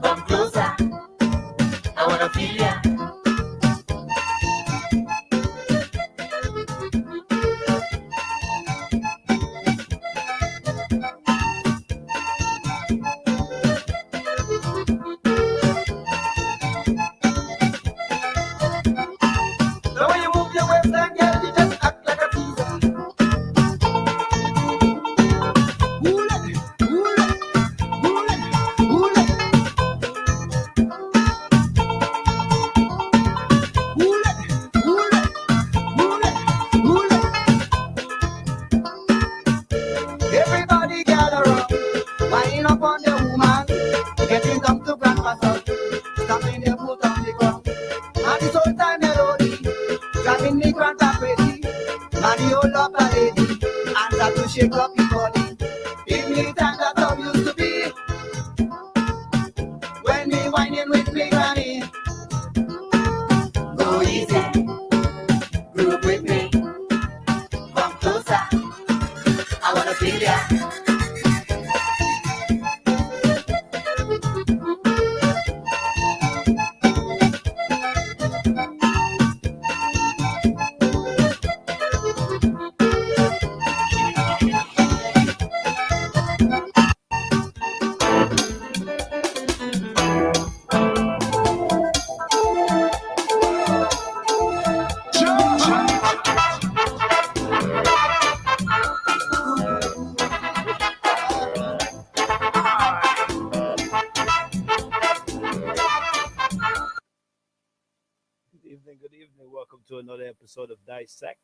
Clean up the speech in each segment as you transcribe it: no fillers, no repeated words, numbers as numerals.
Come closer, I wanna feel ya. The way you move your waistline, girl, you just act like a teaser. Ooh, ooh, everybody gather up, wind up on the woman, getting down to grandpa's house, stamping their foot on the ground. And this whole time melody, driving me grandpa crazy. And the whole of a lady, and that to shake up his body. Give me time that love used to be, when me whining with me granny. Go easy, group with me, come closer, I wanna feel ya. Good evening. Welcome to another episode of Dissect.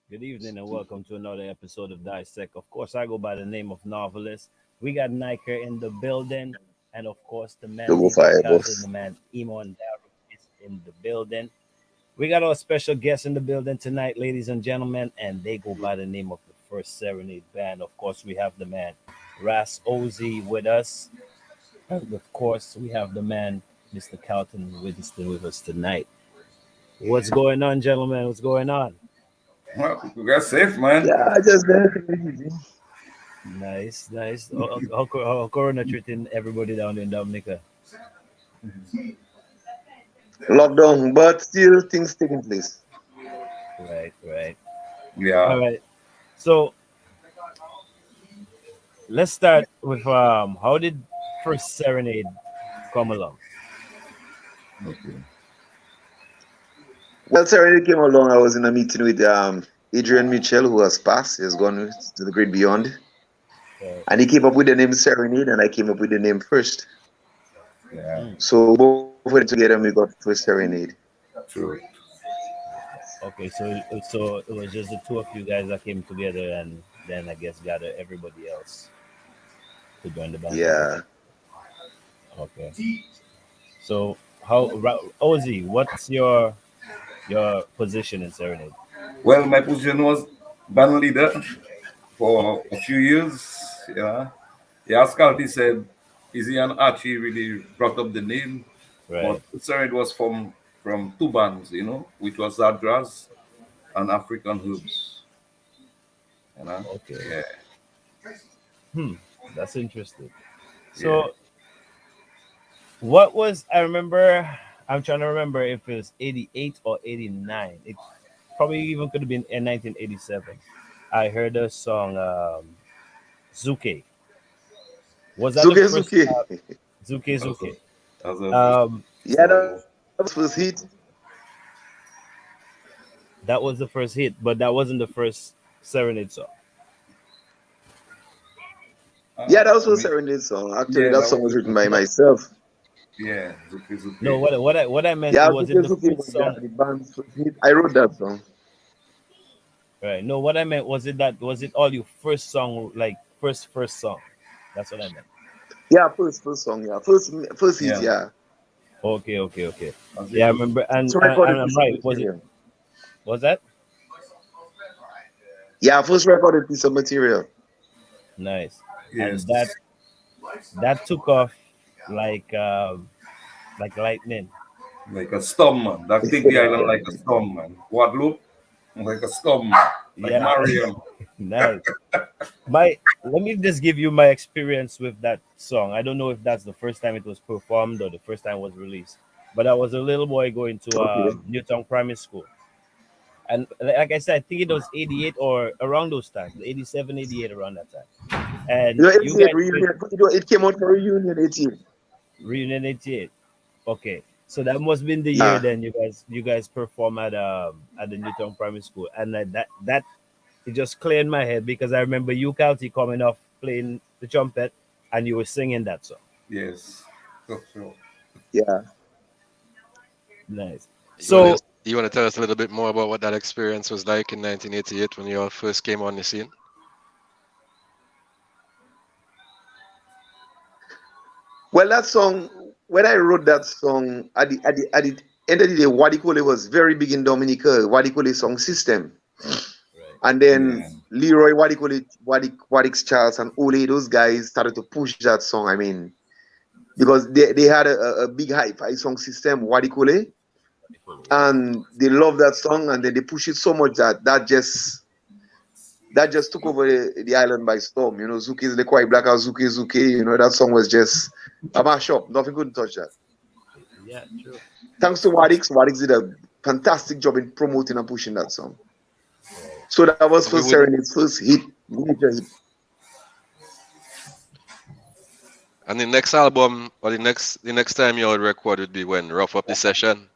Good evening and welcome to another episode of Dissect. Of course, I go by the name of Novelist. We got Niker in the building, and of course, the man Double DJ fire, Cousin, boss. the man Emo and Daryl is in the building. We got our special guest in the building tonight, ladies and gentlemen, and they go by the name of the First Serenade Band. Of course, we have the man Ras Ozy with us, and of course, we have the man Mr. Calton with us tonight. What's going on, gentlemen? What's going on? Well, we got safe, man. Yeah, I just easy. Nice, nice. How Corona treating everybody down in Dominica? Lockdown, but still things taking place. Right, right. All Yeah. right. So let's start with how did first Serenade come along? Okay. Well, Serenade came along. I was in a meeting with Adrian Mitchell, who has passed. He has gone to the great beyond. And he came up with the name Serenade, and I came up with the name First. Yeah. So both of them together, we got First Serenade. True. Okay, so it was just the two of you guys that came together, and then I guess gather everybody else to join the band. Yeah. Okay. So Ozzy, what's your position in Serenade? Well, my position was band leader for a few years. Yeah. Yeah, Scalpi said Izzy and Archie really brought up the name. But Right. sorry, it was from two bands, which was Zadras and African Herbs. You know? Okay. Yeah. Hmm, that's interesting. Yeah. So, what was I remember? I'm trying to remember if it was 88 or 89. It probably even could have been in 1987. I heard a song, Zuke. Was that the Zuke first Zuke. Zuke That's a Zuke? that's a good Um, Yeah, song. that was first hit. that was the first hit, but that wasn't the first Serenade song. Yeah, that was first We, Serenade song. Actually, yeah, that that song was was the written first by No, one. myself. Yeah, Zuki no. Zuki. What I meant Yeah, was it Zuke the Zuke first was song? the band's first hit. I wrote that song. Right. No, what I meant was it all your first song, like first song? That's what I meant. Yeah, first song. Yeah, first hit. Yeah, Yeah, Okay. that's the Yeah, I first. remember, it's a and recorded I'm piece of right. material. Was that Yeah, first recorded piece of material. nice? And that Yes, that took off like like lightning. like a storm, man. That take the island like a storm, man. Guadeloupe, like a storm, man. Like Yeah, Mariam. nice. My Let me just give you my experience with that song. I don't know if that's the first time it was performed or the first time it was released, but I was a little boy going to Okay. Newtown Primary School, and like I said, I think it was 88 or around those times, 87, 88, around that time. And you 88 guys played reunion. It came out for reunion 88. Reunion 88. Okay, so that must have been the year Yeah. then you guys perform at the Newtown Primary School, and that it just cleared my head because I remember you, Calty, coming off playing the trumpet, and you were singing that song. Yes, so true. Yeah. Nice. You want So to you want to tell us a little bit more about what that experience was like in 1988 when you all first came on the scene? Well, that song, when I wrote that song, at the end of the day, Wadikole was very big in Dominica, Wadikole song system. right, And then Yeah, Leroy Wadikole, Wadix Charles, and Ole, those guys started to push that song. I mean, because they had a big hi-fi song system, Wadikole, yeah, and they love that song, and then they push it so much that just took over the island by storm. Zuki is the quiet black house, Zuki Zuki. That song was just a mashup. Nothing couldn't touch that. yeah, true. Thanks to Wadix, Wadix did a fantastic job in promoting and pushing that song. Right. So that was And we first would Serenade's first hit, major hit. and the next album or the next time you all record would be when Rough Up the Session.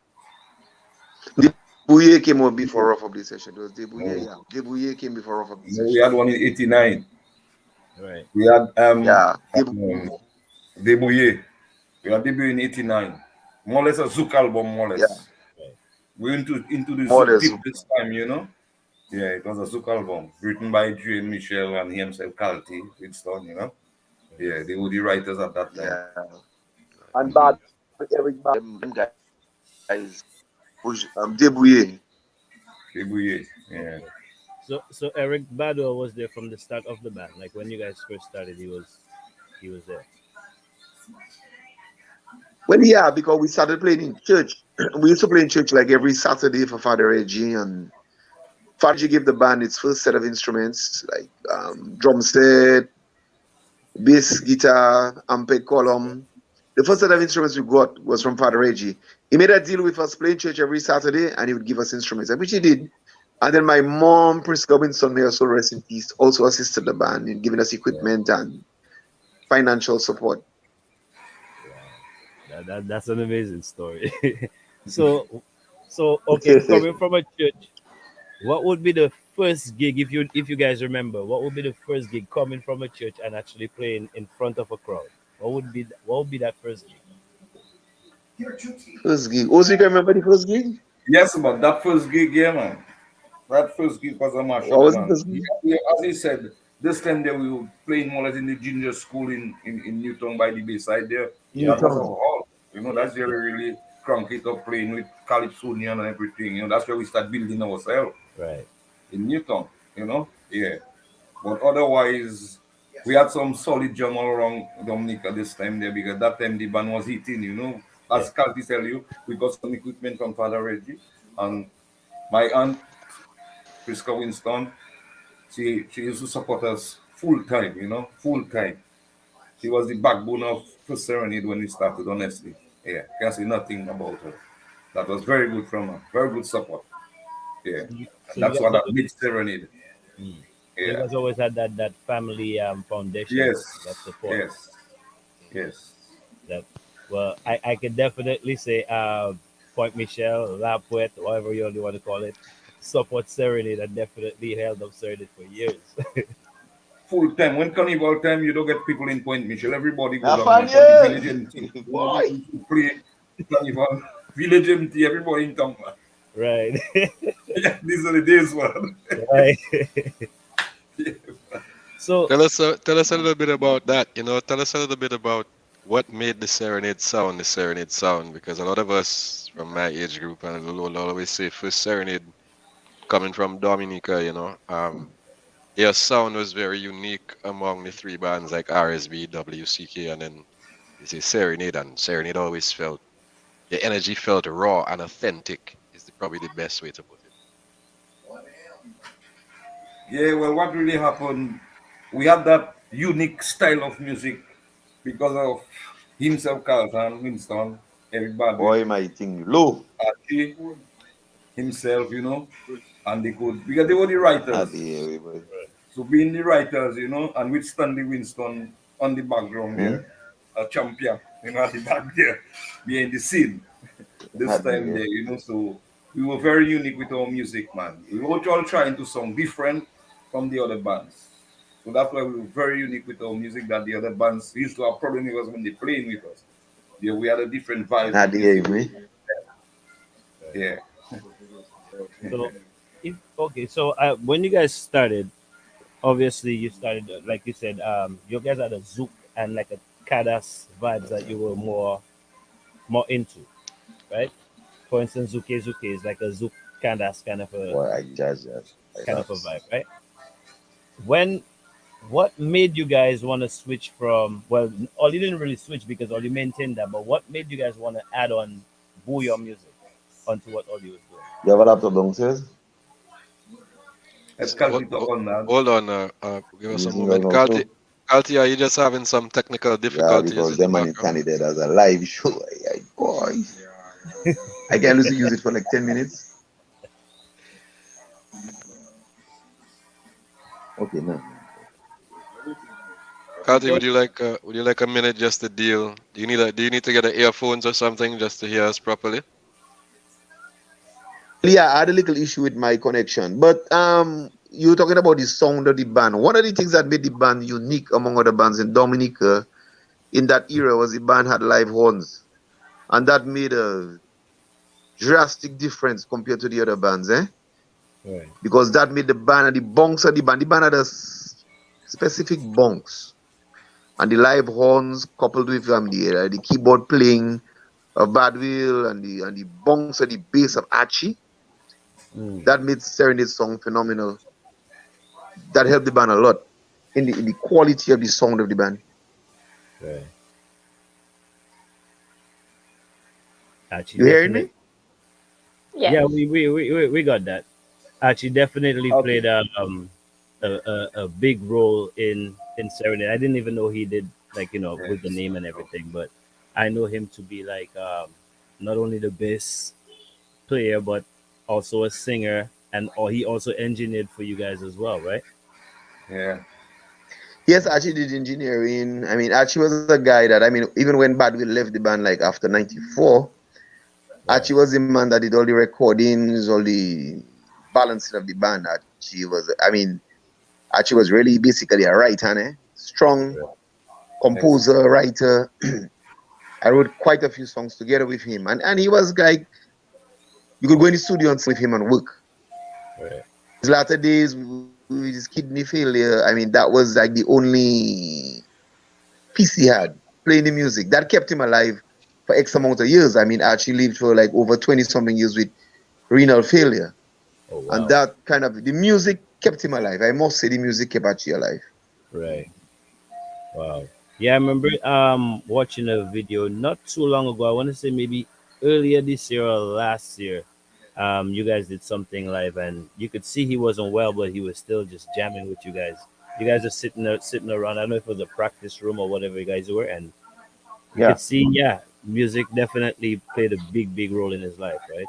Debouye came out before Rough Up the Session. It was Debouye, no, yeah. Debouye came before Rough Up the no, we Session. had one in '89. Right. We had Yeah. Debouye. We had debut in '89. More or less a Zouk album, more or Yeah. less. Right. We into the More or Zouk less. tip this time, you know. Yeah, it was a Zouk album written by Dre and Michelle and he himself, Calty, Winston, you know. Yeah, they were the writers at that time. Yeah. And Mhm. Bad, Eric Bad, them guys, Debouye. Debouye. Yeah. Okay. So Eric Badu was there from the start of the band. Like when you guys first started, he was there. Well, yeah, because we started playing in church. We used to play in church like every Saturday for Father Reggie, and Father Reggie gave the band its first set of instruments like drum set, bass, guitar, ampeg column. The first set of instruments we got was from Father Reggie. He made a deal with us playing church every Saturday, and he would give us instruments, which he did. And then my mom, Prince Robinson, may also rest in peace, also assisted the band in giving us Yeah. equipment and financial support. Wow. That's an amazing story. so okay, coming from a church, what would be the first gig if you guys remember? What would be the first gig coming from a church and actually playing in front of a crowd? What would be that first gig? First gig. Also, you can remember the first gig? Yes, but that first gig, yeah, man. That first gig was a What mashup, was the man. first gig? As he said, this time they were playing more or less in the junior school in Newton by the Bayside there. That was a Newtown. hall. Yeah, That's where we really crank it up playing with Calypsonian and everything. That's where we start building ourselves right. in Newton. Yeah. But otherwise, we had some solid jam all around Dominica this time there because that time the band was hitting. Yeah, As Calty tell you, we got some equipment from Father Reggie and my aunt Prisca Winston, she used to support us full time, full time. She was the backbone of First Serenade when we started, honestly. Yeah, can't say nothing about her. That was very good from her. Very good support. Yeah. So And you that's guys what that always, made Serenade. mm. So you Yeah. guys always had that family foundation, that Yes. support. Yes. Yes. That well, I could definitely say Point Michelle, Lapwet, whatever you want to call it, support Serenade that definitely held up Serenade for years. Full time. When carnival time, you don't get people in Point Michel. Everybody go down there. From the Nathaniel! village empty. Boy! We used to play carnival. Village empty. Everybody in town, man. Right. Yeah, these are the days, man. Right. So Tell us a little bit about that. Tell us a little bit about what made the Serenade sound, because a lot of us from my age group and will always say first Serenade coming from Dominica, your sound was very unique among the three bands like RSB, WCK, and then you say Serenade, and Serenade always felt your energy felt raw and authentic. Is probably the best way to put it. Yeah, well, what really happened? We had that unique style of music because of himself, Carlton, Winston, everybody, Boy, my thing low. Archie, himself, and they could, because they were the writers. At the boy. So being the writers, and with Stanley Winston on the background Hmm? there, a champion, at the back there, behind the scene, this At time the there, so we were very unique with our music, man. We were all trying to sound different from the other bands. So that's why we were very unique with our music that the other bands used to have problem with us when they playing with us. Yeah, we had a different vibe at with the music. me. Yeah. so if okay, so when you guys started, obviously you started like you said, you guys had a zouk and like a Kadas vibes that you were more into, right? For instance, Zuke is like a zouk Kadas Boy, I judge that. I kind of love. a vibe, right? When what made you guys want to switch from, well, or you didn't really switch because all you maintained that, but what made you guys want to add on bouillon music onto what Oli was doing? You have a laptop downstairs? Let's cut it up on that. Hold on, give us a Using right moment. now too? Kalti, are you just having some technical Yeah, difficulties because in the them man in background? Tanny there, there's a live show. Boy, I can lose use it for like 10 minutes. Okay, no. Kalti, So would you like a minute just to deal? Do you need to get the earphones or something just to hear us properly? Yeah, I had a little issue with my connection. But you were talking about the sound of the band. One of the things that made the band unique among other bands in Dominica in that era was the band had live horns. And that made a drastic difference compared to the other bands, eh? right, Because that made the band and the bunks of the band. The band had a specific bunks. And the live horns coupled with the keyboard playing of Badwill and the bunks of the bass of Archie, mm, that made Serenade song phenomenal. That helped the band a lot in the quality of the sound of the band. right. Actually, You hearing definitely, me? yeah, Yes. we got that. Actually, definitely Okay. played a big role in Serenade. I didn't even know he did, like, with the Yes. name and everything, but I know him to be like not only the bass player but also a singer, and or he also engineered for you guys as well, right? Yeah. Yes, Archie did engineering. I mean, Archie was a guy that, I mean, even when Badwill left the band like after 94, Right. Archie was the man that did all the recordings, all the balancing of the band. Archie was really basically a writer, eh? Strong Yes. composer, writer. I wrote quite a few songs together with him. And he was like, you could go in the studio and sit with him and work. Right. His latter days with his kidney failure, I mean, that was like the only piece he had playing the music. That kept him alive for X amount of years. I mean, Archie lived for like over 20 something years with renal failure. Oh And wow. that kind of, the music kept him alive. I must say the music kept Archie alive. Right. Wow. Yeah, I remember watching a video not too long ago. I want to say maybe earlier this year or last year. You guys did something live, and you could see he wasn't well, but he was still just jamming with you guys. You guys are sitting around. I don't know if it was a practice room or whatever you guys were, and you Yeah. could see, yeah, music definitely played a big role in his life, right?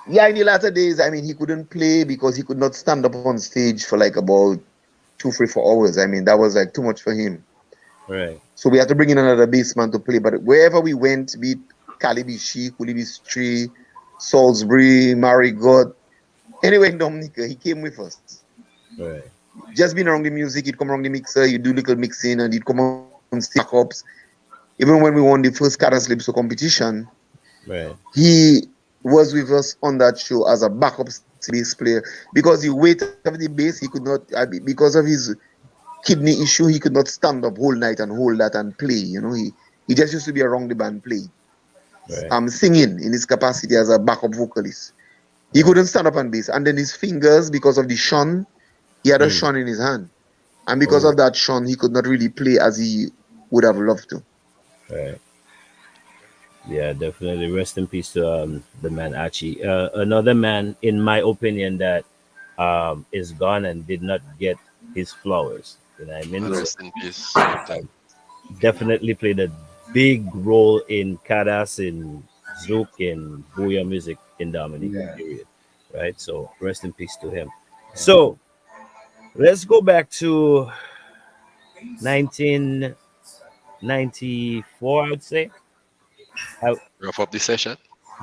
Yeah, in the latter days, I mean, he couldn't play because he could not stand up on stage for like about 2, 3, 4 hours. I mean, that was like too much for him. Right, So we had to bring in another bassman to play. But wherever we went, be it Calibishi, Kulibistri, Salisbury, Marigot, anywhere in Dominica, he came with us. right, Just being around the music, he'd come around the mixer, he'd do little mixing, and he'd come on stage backups. Even when we won the first Cara Calypso competition, right, he was with us on that show as a backup bass player because the weight of the bass, he could not, because of his kidney issue, he could not stand up whole night and hold that and play. He just used to be around the band playing, right, singing in his capacity as a backup vocalist. He right. couldn't stand up on bass, and then his fingers, because of the shun, he had a Mm, shun in his hand, and because oh, of that shun, he could not really play as he would have loved to. right. Yeah, definitely. Rest in peace to the man Archie. Another man, in my opinion, that is gone and did not get his flowers. You know what I mean? And So rest in peace, big time. definitely played a big role in Kadas, in Zouk, in Booyah music in Dominica, Yeah. period. Right? So rest in peace to him. So let's go back to 1994, I would say. I, Wrap up the session.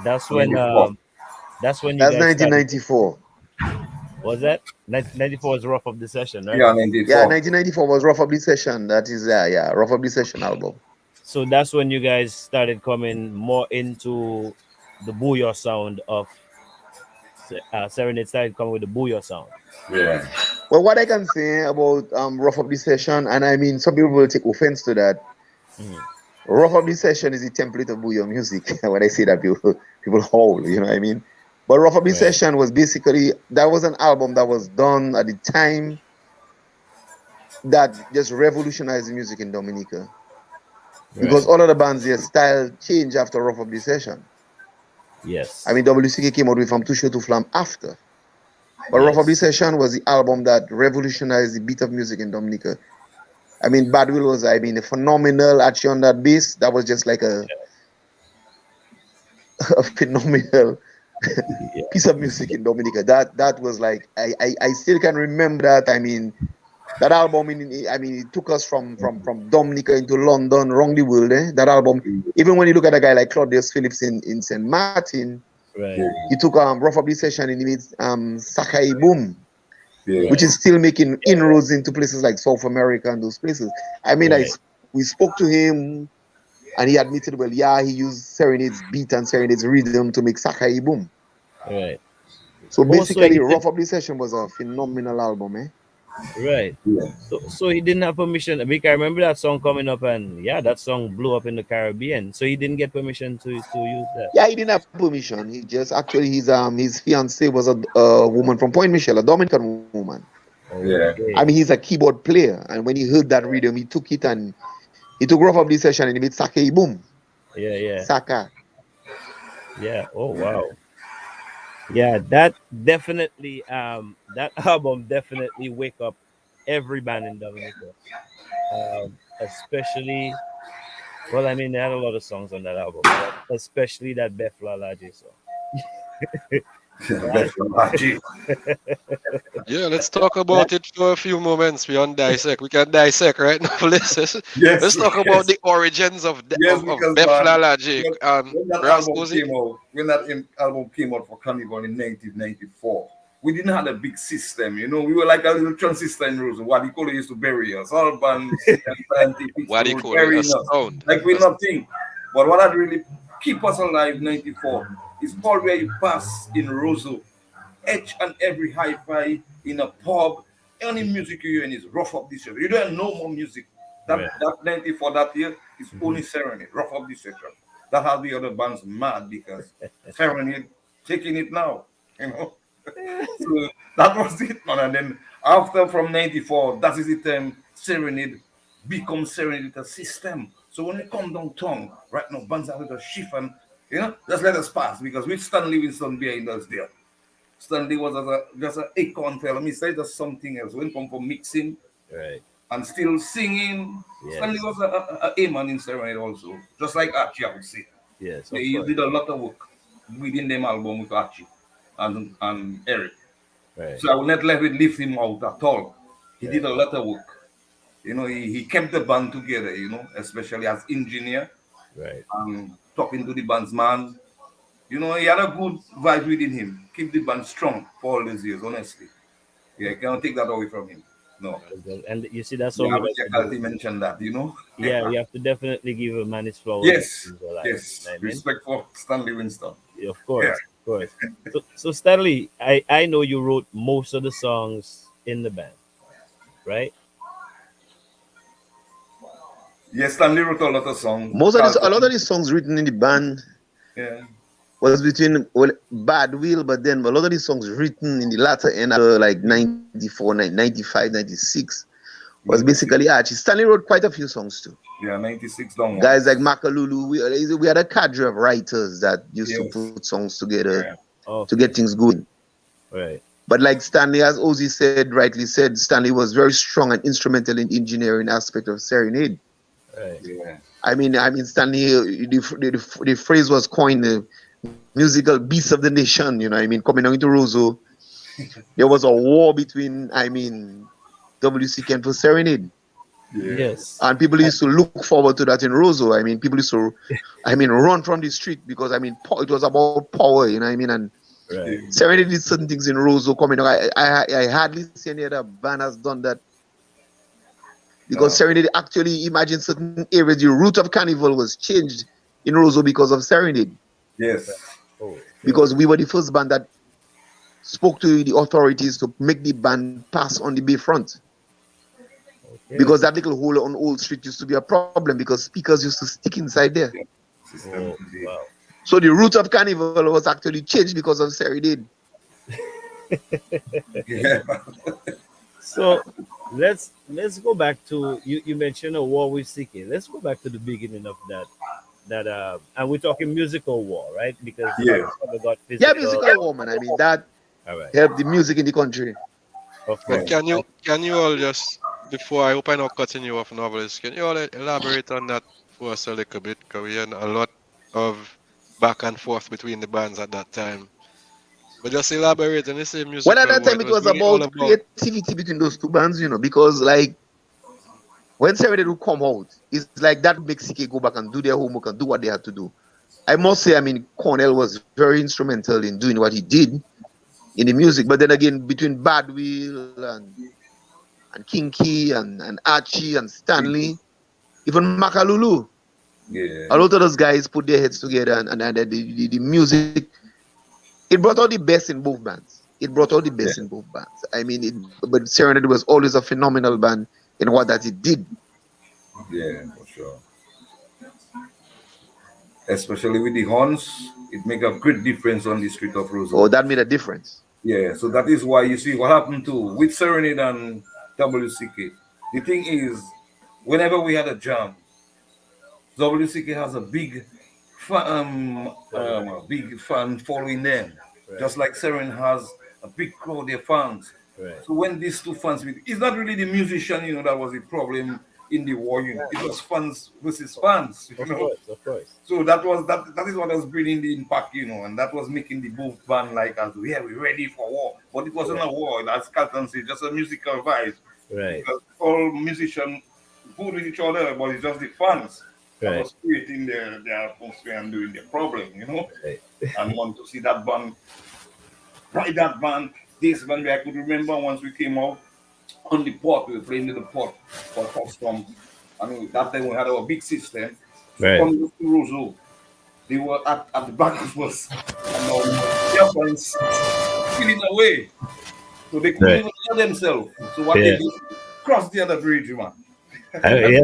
that's when 94. you That's guys started. 1994. Was that 1994 was rough of the session, right? Yeah, Yeah, 94. 1994 was Rough Up the Session. That is, yeah, Rough Up the Session album. So that's when you guys started coming more into the booyah sound of Serenade started coming with the booyah sound. Yeah. Well, what I can say about Rough Up the Session, and I mean, some people will take offense to that. Mhm. Rough Up the Session is the template of Booyah music. When I say that, people howl, you know what I mean? But Rough Up the Right, Session was basically, that was an album that was done at the time that just revolutionized the music in Dominica. Because right, all of the bands, their style changed after Rough Up the Session. I yes, mean, WCK came out with From Too Short to Flam after. But Rough Up the yes, Session was the album that revolutionized the beat of music in Dominica. I mean, Bad Will was, I mean, a phenomenal actually on that bass. That was just like a phenomenal yeah, piece of music in Dominica. That was like I still can remember that. I mean, that album. I mean, it took us from Dominica into London, around the world. That album. Even when you look at a guy like Claudius Phillips in St. Martin, right, Yeah. he took Rough Up the Session and he made Sakai Boom, which Yeah. right, is still making inroads into places like South America and those places. I mean, right, we spoke to him and he admitted, well, yeah, he used Serenade's beat and Serenade's rhythm to make Sakai Boom. right. So Also, basically, he did Rough Up the Session was a phenomenal album, eh? right. Yeah. So he didn't have permission because I remember that song coming up, and yeah, that song blew up in the Caribbean. So he didn't get permission to use that. Yeah, he didn't have permission. He just actually his fiance was a woman from Point Michelle, a Dominican woman. Yeah. I mean, Okay. he's a keyboard player, and when he heard that rhythm, he took it and he took Rough Up the Session and he made Sakai Boom, Yeah, yeah, Saka. yeah. Oh wow. Yeah, that definitely that album definitely wake up every band in Dominica. Especially well, I mean they had a lot of songs on that album, but especially that Befla Laje song. Right? That's the magic. Yeah, let's talk That about it for a few moments. We on dissect. We can dissect right now. Yes, Let's talk about yes. the origins of Yes, of because Befla man, Logic. when that Ras album Uzi. came out, album came out for Carnival in 1994, we didn't have a big system. We were like a little transistor in Rose. What you call it used to bury us. All bands and scientific What do you was call it? A burying us sound. like we're nothing. But what had really keep us alive 94 is all where you pass in Roseau. Each and every hi-fi in a pub, any music you hear in is rough up this year. You don't know more music. That right. that 94 that year is Hmm. only Serenade, rough up this section. That has the other bands mad because Serenade taking it now, you know. So that was it, man. And then after from 94, that is the time Serenade becomes Serenade a system. So when we come downtown, right now, bands are with a shift and just let us pass because we stand Livingston behind us there. Stanley was just a acorn fella. Me say just something else. When come from mixing Right. and still singing, Yes. Stanley was a man in Serenade also. Just like Archie, I would say. Yes. Of He course. did a lot of work within them album with Archie and Eric. Right. So I will not let it lift him out at all. He did Right. a lot of work. He kept the band together, especially as engineer Right. and talking to the band's man. He had a good vibe within him. Keep the band strong for all these years, honestly. Yeah, I cannot take that away from him. No. And you see, that's how Yeah, we I wish like to do. Kalti mentioned that. Yeah, you have to definitely give a man his flowers. Yes, He's alive. yes. You know what I mean? Respect for Stanley Winston. Yeah, of Yeah. course, of course. So Stanley, I know you wrote most of the songs in the band, right? Yes, Stanley wrote a lot of songs. A lot of these songs written in the band Yeah. was between Bad Will, but then a lot of these songs written in the latter end, like 94, 95, 96, was basically Archie. Stanley wrote quite a few songs too. Yeah, 96 down. Guys like Makalulu, we had a cadre of writers that used to Yes. put songs together Yeah. Oh, to get things going. right. But like Stanley, as Ozzy rightly said, Stanley was very strong and instrumental in engineering aspect of Serenade. Right. Yeah. I mean, Stanley, the phrase was coined, the musical beast of the nation. I mean, coming on into Roseau, there was a war between, WCK and for Serenade. Yeah. Yes. And people used to look forward to that in Roseau. I mean, people used to, run from the street because, it was about power, and Right. Serenade did certain things in Roseau coming on. I hardly see any other band has done that. Because Serenade actually, imagine certain areas, the route of carnival was changed in Roseau because of Serenade. Yes. Oh, Because we were the first band that spoke to the authorities to make the band pass on the bayfront. okay. Because that little hole on Old Street used to be a problem because speakers used to stick inside there. Oh, wow. So the route of carnival was actually changed because of Serenade. Yeah. So let's go back to you mentioned a war with CK. Let's go back to the beginning of that and we're talking musical war, right? Because Yeah. we got physical. Yeah, musical woman. That All right. helped the music in the country. Of But course. can you all just, before I hope I not cutting you off, novelist, can you all elaborate on that for us a little bit? Because we had a lot of back and forth between the bands at that time. But just elaborate on this musical Well, at that war. time, it was really all about creativity between those two bands, because like when Serenade would come out, it's like that would make CK go back and do their homework and do what they had to do. I must say, Cornell was very instrumental in doing what he did in the music. But then again, between Bad Will and Kinky and Archie and Stanley, even Makalulu, Yeah. a lot of those guys put their heads together and the music, it brought out the best in both bands. It brought out the best in both bands. But Serenade was always a phenomenal band in what that it did. Yeah, for sure. Especially with the horns, it make a great difference on the street of Roseau. Oh, that made a difference. Yeah, so that is why you see what happened to with Serenade and WCK. The thing is, whenever we had a jam, WCK has a big fan following them, Right. just like Serenade has a big crowd of fans. Right. So when these two fans meet, it's not really the musician, that was the problem in the war. It was fans versus fans. Of course. Of course. So that is what was bringing the impact, and that was making the both band like us. Yeah, we're ready for war, but it wasn't a war. As Carlton said, just a musical vibe. Right. Because all musicians good with each other, but it's just the fans that Right. was creating their atmosphere and doing their problem. Right. And want to see that band, right? That band, this band. I could remember once we came out on the port, we were playing in the port for customs. That time we had our big system. Right. Coming to Roseau, they were at the back of us, and their friends stealing away. So they couldn't Right. even hear themselves. So what Yeah. they did, cross the other bridge, man. Yeah.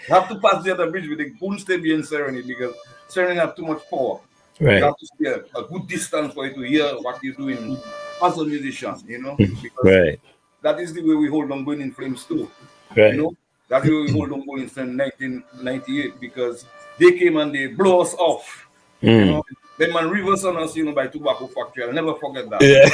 Have to pass the other bridge, but they couldn't stay behind Serenade because Serenade have too much power. You Right. have to stay a good distance for you to hear what you're doing as a musician, because Right. that is the way we hold on Burning Flames too. Right. That's the way we hold on Burning Flames 1998 because they came and they blow us off. Mm. Them man reverse on us, by tobacco factory. I'll never forget that. Yeah.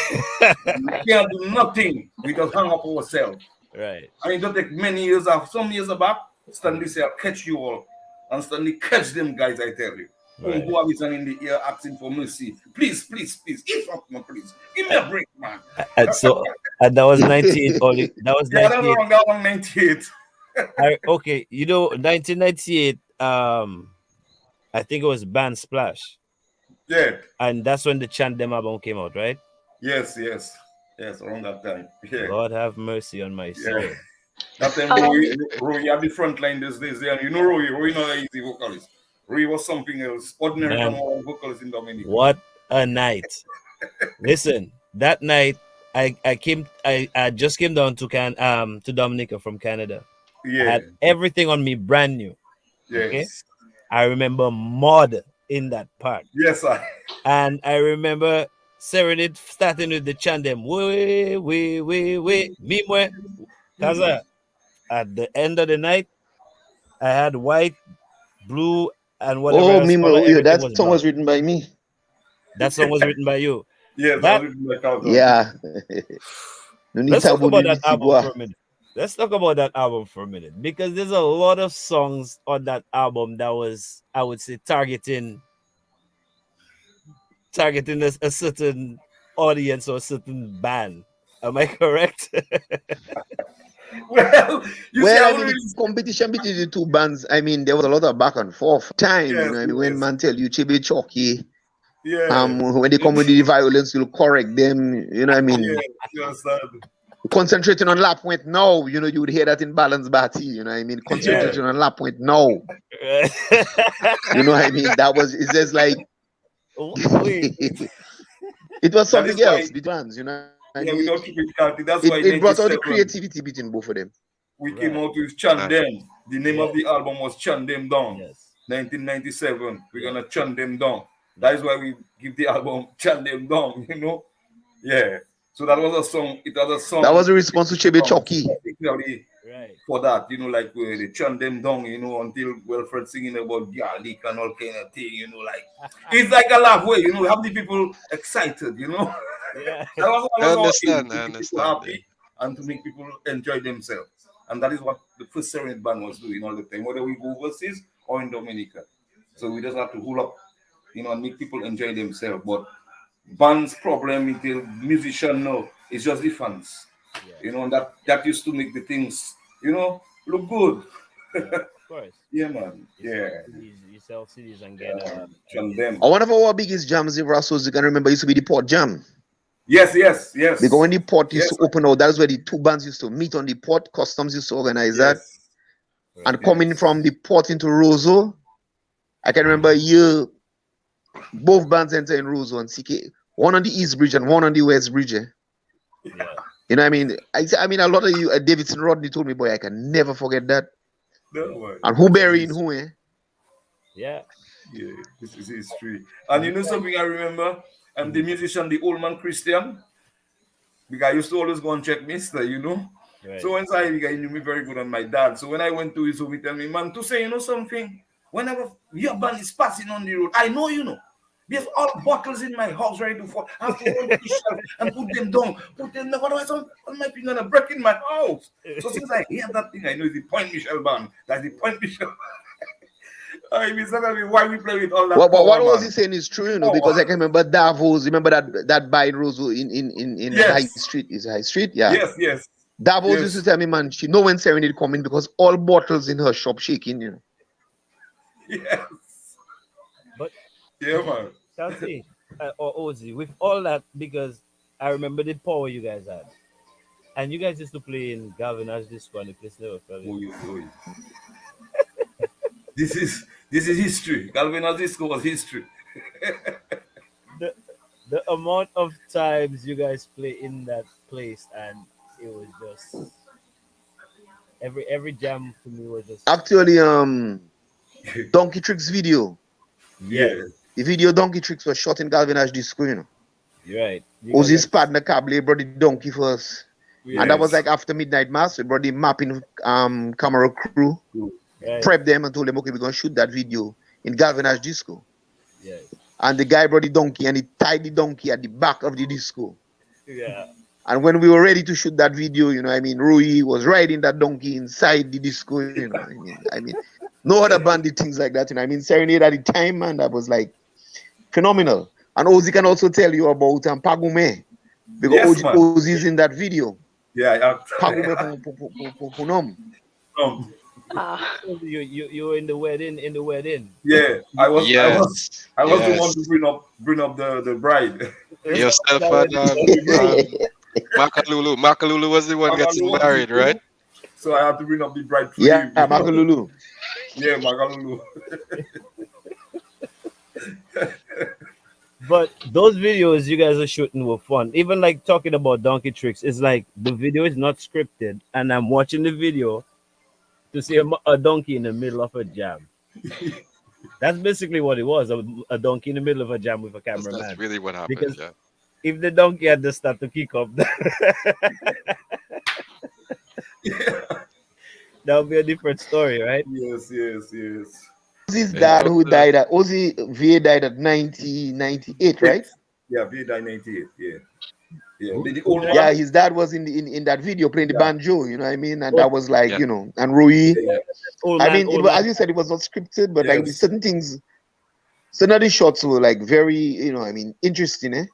We can't do nothing. We just hang up ourselves. Right. And it don't take many years some years back, Stanley say, I'll catch you all. And Stanley catch them guys, I tell you. Right. Who are we in the ear asking for mercy? Please, please, please. Give up, man, please. Give me a break, man. And that was 98 only. That was Yeah, 98. that was 98. Okay, 1998. I think it was Band Splash, Yeah. and that's when the Chant Them album came out, right? Yes, around that time. Yeah. Lord have mercy on my soul. Yeah. That time, Roy had the front line these days. And you know Roy not an easy vocalist. Roy was something else. Ordinary Man. than all vocalists in Dominica. What a night! Listen, that night I just came down to Dominica from Canada. Yeah. I had everything on me brand new. Yes. Okay, I remember Mod in that part. Yes, sir. And I remember Serenade starting with the chant them we mimwe. Kaza. At the end of the night, I had white, blue, and whatever else Mimo, color, everything that was song brown. was written by me. That song was written by you. Yeah, that was written by Carlton. Yeah. No need Let's to talk go about to that the album Sigua. for a minute. Let's talk about that album for a minute, because there's a lot of songs on that album that was, I would say, targeting a certain audience or a certain band. Am I correct? Well, the competition between the two bands, I mean, there was a lot of back and forth time. Yes, when man tell you Chibi Choki, yeah. when they come with the violence, you'll correct them. You know what I mean? Yeah, you understand? Concentrating on lap point now, you would hear that in Balance Batty, you know what I mean? Concentrating on lap point now. You know what I mean? It's just like it was something else, the bands, you know. Yeah, we don't keep it. That's why it brought out the creativity between both of them. We came out with Chant Them. The name of the album was Chant Them Down. Yes. 1997. We're gonna chant them down. That is why we give the album Chant Them Down, you know. Yeah. So that was a song. It was a song. That was a response to Chebe Chucky. Right. For that, like they chant them down, until Wilfred singing about garlic and all kind of thing, like it's like a laugh way, have the people excited, Yeah. That was I understand. to make people happy and to make people enjoy themselves. And that is what the first Serenade band was doing all the time, whether we go overseas or in Dominica. So we just have to hold up, and make people enjoy themselves. But band's problem until musician know it's just the fans. Yeah. And that used to make the things, look good. Yeah, of course. Yeah, man. You sell CDs and get them. One of our biggest jams in Russells, you can remember, used to be the Port Jam. Yes. Because when the Port used to open out, that's where the two bands used to meet on the Port. Customs used to organize that. And coming from the Port into Roseau, I can remember a year, both bands entering Roseau and CK. One on the East Bridge and one on the West Bridge. Yeah. You know what I mean? I mean, a lot of you, Davidson Rodney told me, boy, I can never forget that. No, and who burying who, eh? Yeah, this is history. And something I remember? I'm the musician, the old man Christian. Because I used to always go and check Mister, Right. So when I knew me very good, and my dad. So when I went to his home, he tell me, man, to say, something, whenever your band is passing on the road, I know, there's all bottles in my house ready to fall. I have to go to the shelf and put them down. Otherwise, I might be gonna break in my house. So since I hear that thing, I know it's the Point Michel band. That's the Point Michel. I mean, why we play with all that. What was he saying is true, because I can remember Davos. Remember that by Roseau in High Street? Is it High Street? Yeah. Yes. Davos used to tell me, man, she know when Serenade coming because all bottles in her shop shaking, Yes. But yeah, man. Chelsea or Ozzy, with all that, because I remember the power you guys had, and you guys used to play in Galvanized Disco and the place never fell in. This is history. Galvanized Disco was history. the amount of times you guys play in that place, and it was just every jam to me was just actually Donkey Tricks video. Yeah. The video Donkey Tricks was shot in Galvanized Disco, You're right. Ozzy's partner Cable brought the donkey first. Yes. And that was like after midnight mass. We brought the mapping camera crew, right. Prep them and told them, okay, we're gonna shoot that video in Galvanized Disco. Yes. and the guy brought the donkey and he tied the donkey at the back of the disco. Yeah. And when we were ready to shoot that video, you know, I mean, Rui was riding that donkey inside the disco, you know, I mean, no other band did things like that, you know. I mean, Serenade at the time, man, that was like phenomenal. And Ozzy can also tell you about Pagume, because Yes, man. Ozzy's in that video. Yeah, Pagume Punom. Ah, You were in the wedding. yeah. I was Yes. the one Yes. to bring up the bride. Yourself and Makalulu. Makalulu was the one getting married, right? So I had to bring up the bride for Yeah, you. Makalulu. Yeah, Magalulu. But those videos you guys are shooting were fun. Even like talking about donkey tricks, it's like the video is not scripted, and I'm watching the video to see a donkey in the middle of a jam. That's basically what it was, a donkey in the middle of a jam with a That's cameraman. really what happened. Because Yeah. if the donkey had to start to kick up, that would be a different story, right? Yes. Ozzy's Yeah, dad, you who know, died at Ozzy V died at 98, right? Yeah, VDI 98. Yeah. The old one. Yeah, his dad was in that video playing the Yeah. banjo, you know what I mean? And that was like, Yeah. you know, and Rui. Yeah. Old I man, mean, old was, man. as you said, it was not scripted, but like Yes. certain things, certain of the shots were like very, you know, I mean, interesting, eh?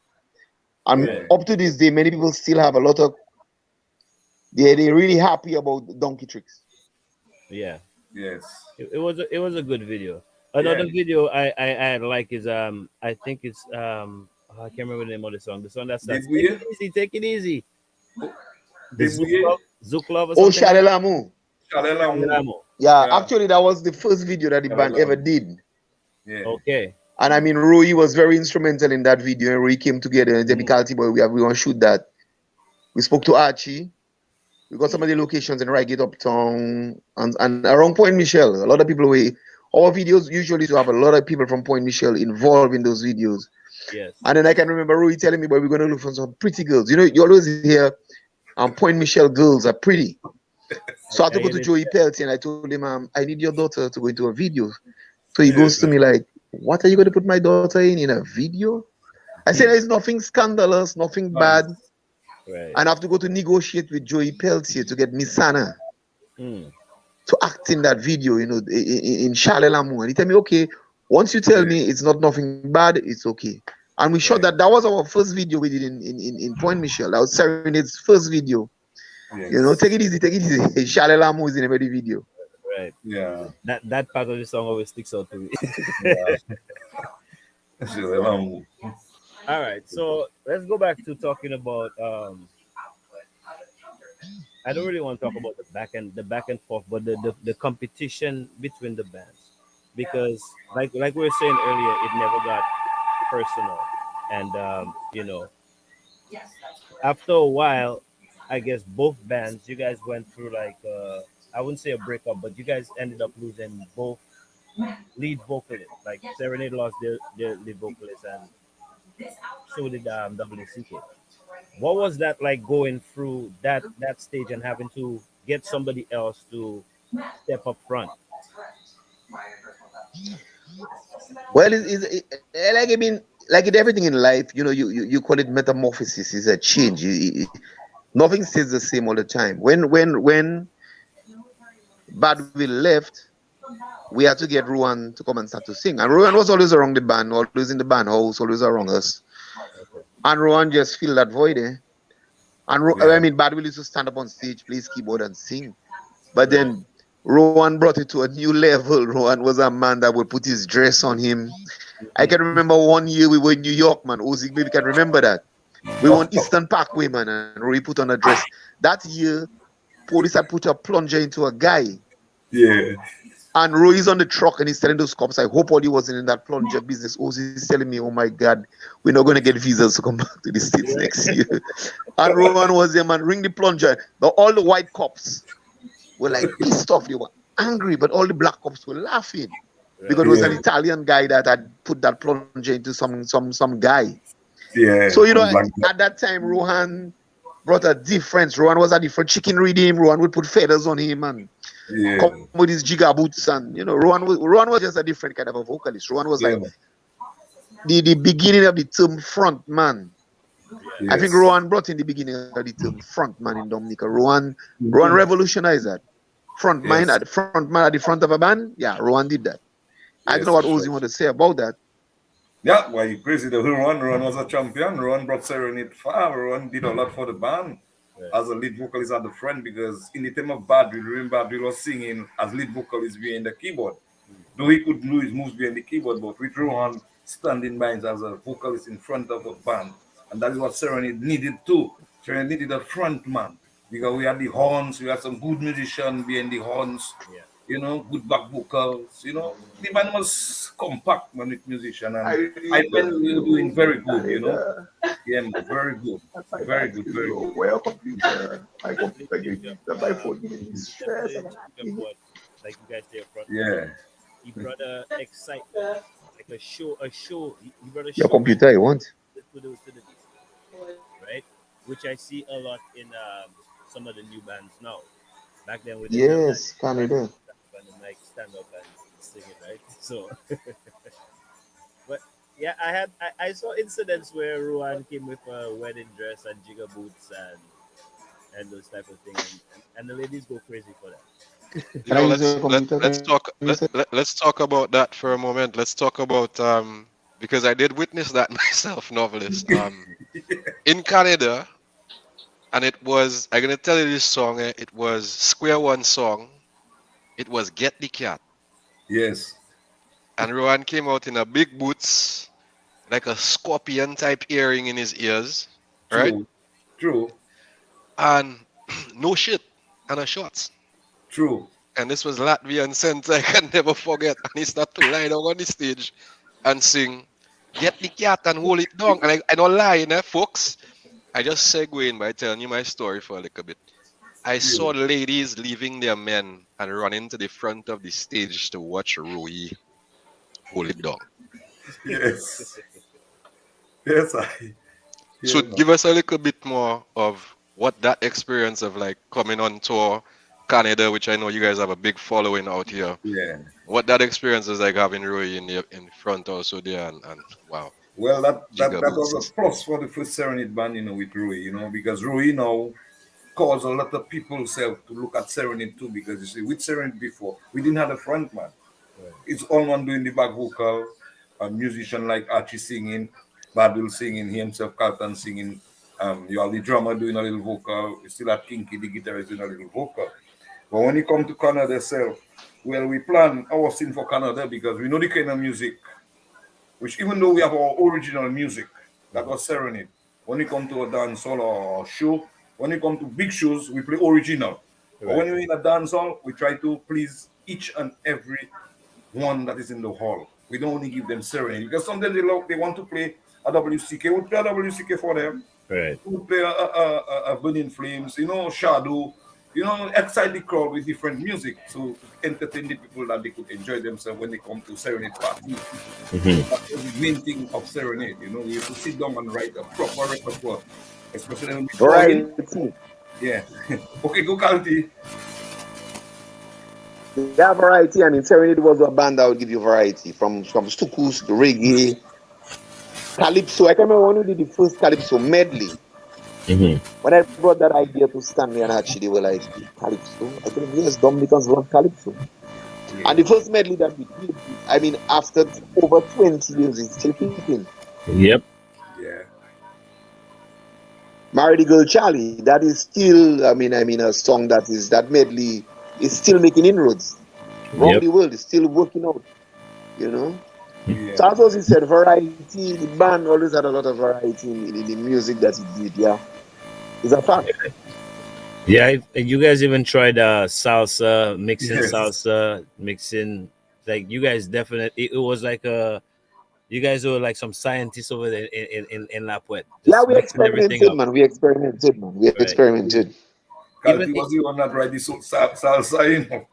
And Yeah. up to this day, many people still have a lot of, they're really happy about donkey tricks. Yeah. Yes. It was a good video. Another video I like is I think it's I can't remember the name of the song. The song that starts take it easy. The Debuye. Zouk Love or Oh, something. Shalelamu. Shalelamu. Yeah, Yeah. actually, that was the first video that the band ever did. Yeah. Okay. And I mean, Rui was very instrumental in that video. And Rui came together and said, "Kalti boy, we want to shoot that." We spoke to Archie. We got some of the locations in Reigate Uptown and around Point Michelle. A lot of people our videos usually to have a lot of people from Point Michelle involved in those videos. Yes. And then I can remember Rui telling me, "Boy, we're going to look for some pretty girls." You know, you always hear Point Michelle girls are pretty. So I had to go to Joey Pelty and I told him, I need your daughter to go into a video. So he goes to me like, "What are you going to put my daughter in a video?" I said, "There's nothing scandalous, nothing bad." Right. And I have to go to negotiate with Joey Peltier to get Miss Sana to act in that video, you know, in Shalelamu. And he tell me, "Okay, once you tell me it's not nothing bad, it's okay." And we shot that. That was our first video we did in Point Michelle. That was Serenade's first video. Yes. You know, take it easy. Shalelamu is in every video. Right. Yeah. That part of the song always sticks out to me. Yeah. Shalelamu. All right, so let's go back to talking about. I don't really want to talk about the back and forth, but the competition between the bands, because like we were saying earlier, it never got personal, and you know, after a while, I guess both bands, you guys went through like I wouldn't say a breakup, but you guys ended up losing both lead vocalists. Like Serenade lost their lead vocalist, and so did WCK. What was that like going through that stage and having to get somebody else to step up front? Well, like I mean, like in everything in life, you know, you call it metamorphosis. It's a change. Nothing stays the same all the time. When Badwill left, we had to get Ruan to come and start to sing. And Ruan was always around the band, always in the band house, always around us. And Ruan just filled that void, eh? And I mean, Badwill used to stand up on stage, play his keyboard, and sing. But then Rowan brought it to a new level. Rowan was a man that would put his dress on him. I can remember one year we were in New York, man. Ozzy maybe can remember that. We were on Eastern Parkway, man, and Roy put on a dress. That year, police had put a plunger into a guy. Yeah. And Roy's on the truck and he's telling those cops, "I hope all he wasn't in that plunger business." Ozzy's telling me, "Oh my God, we're not going to get visas to come back to the States next year." And Rowan was there, man, ring the plunger. All the white cops were like pissed off. They were angry, but all the black cops were laughing because it was an Italian guy that had put that plunger into some guy. Yeah. So, you know, at that time, Rohan brought a difference. Rohan was a different chicken reading him. Rohan would put feathers on him and come with his jigger boots. And, you know, Rohan was just a different kind of a vocalist. Rohan was like, the beginning of the term front man. Yeah. I think Yes. Rowan brought in the beginning of the term front man in Dominica. Rowan revolutionized that. Yes. Front man at the front of a band. Yeah, Rowan did that. I don't know Yes, what for Ozzy sure. want to say about that. Yeah, why you crazy? The Rowan was a champion. Rowan brought Serenade far. Rowan did a lot for the band Right. as a lead vocalist at the front because in the time of Bad Bill, remember Bill was singing as lead vocalist behind the keyboard. Though he could do his moves behind the keyboard, but with Rowan standing by as a vocalist in front of a band. And that is what Serenade needed too. Serenade needed a front man because we had the horns, we had some good musicians behind the horns, Yeah. good back vocals, The band was compact man with musician I and I really felt don't we were doing know. very good. Canada. Yeah, man, very good. That's my Very bad good, skill, very bro. good. Where your computer? My computer Definitely, gave me my phone giving me he stress. definitely I'm took up like, what, like you guys say, a front man. Yeah. He brought a excitement, like a show. He brought a your showman computer, you want? to the music, right? Which I see a lot in some of the new bands now. Back then, we didn't have that. Yes, Canada. Stand up on the mic, stand up and sing it, right? So, but yeah, I saw incidents where Ruan came with a wedding dress and jigger boots and those type of thing, and the ladies go crazy for that. You Can I know, use your computer? Can you say? let's talk about that for a moment. Let's talk about because I did witness that myself, novelist. In Canada, and it was I'm gonna tell you this song. It was Square One song. It was Get the Cat, Yes. and Rowan came out in a big boots, like a scorpion type earring in his ears, right? True. True. And no shit and a shorts. True. And this was Latvian sense I can never forget. And he started to lie down on the stage and sing, Get the cat and hold it down. And I don't lie, folks. I just segue in by telling you my story for a little bit. I saw Yeah. ladies leaving their men and running to the front of the stage to watch Rui hold it down. Yes. Yes, I So yeah, man. give us a little bit more of what that experience of like coming on tour, Canada, which I know you guys have a big following out here. Yeah. What that experience is like having Rui in front also there and wow, Well, that Giga that was Boots. a plus for the first Serenade band, with Rui, because Rui now caused a lot of people self to look at Serenade too, because you see, with Serenade before, we didn't have a front man. Right. It's all one doing the back vocal, a musician like Archie singing, Badul singing, he himself, Carlton singing. You have the drummer doing a little vocal. You still have Kinky, the guitarist, doing a little vocal. But when you come to Canada itself, well, we plan our scene for Canada because we know the kind of music, which even though we have our original music, that was Serenade. When you come to a dance hall or show, when you come to big shows, we play original. But when Right. you're in a dance hall, we try to please each and every one that is in the hall. We don't only give them Serenade because sometimes they want to play a WCK. We play a WCK for them. Right. We play a Burning Flames, Shadow, excite the crowd with different music. So to entertain the people that they could enjoy themselves when they come to Serenade party. Hmm. That's the main thing of Serenade. We have to sit down and write a proper repertoire, especially when we touring. Variety. Yeah. Okay, go Calty. Yeah, variety. And in Serenade was a band that would give you variety from Stukus to reggae, calypso. I can remember when we did the first calypso medley. Hmm. When I brought that idea to Stanley and Hachi, they were like, Calypso? I told them, yes, Dominicans love Calypso. Yeah. And the first medley that we did, I mean, after over 20 years, it's still kicking. Yep. Yeah. Marry the Girl Charlie, that is still, a song that medley is still making inroads. Around Yep. the world, it's still working out, you know? Yeah. So as was he said, variety, the band always had a lot of variety in the music that he did, yeah. It's a fact. Yeah. You guys even tried salsa, mixing Yes. salsa, mixing. Like you guys definitely. It was like you guys were like some scientists over there in La Puente, Yeah, just mixing everything up. We experimented, man. We Right. experimented. Even Calty was the one that write the salsa.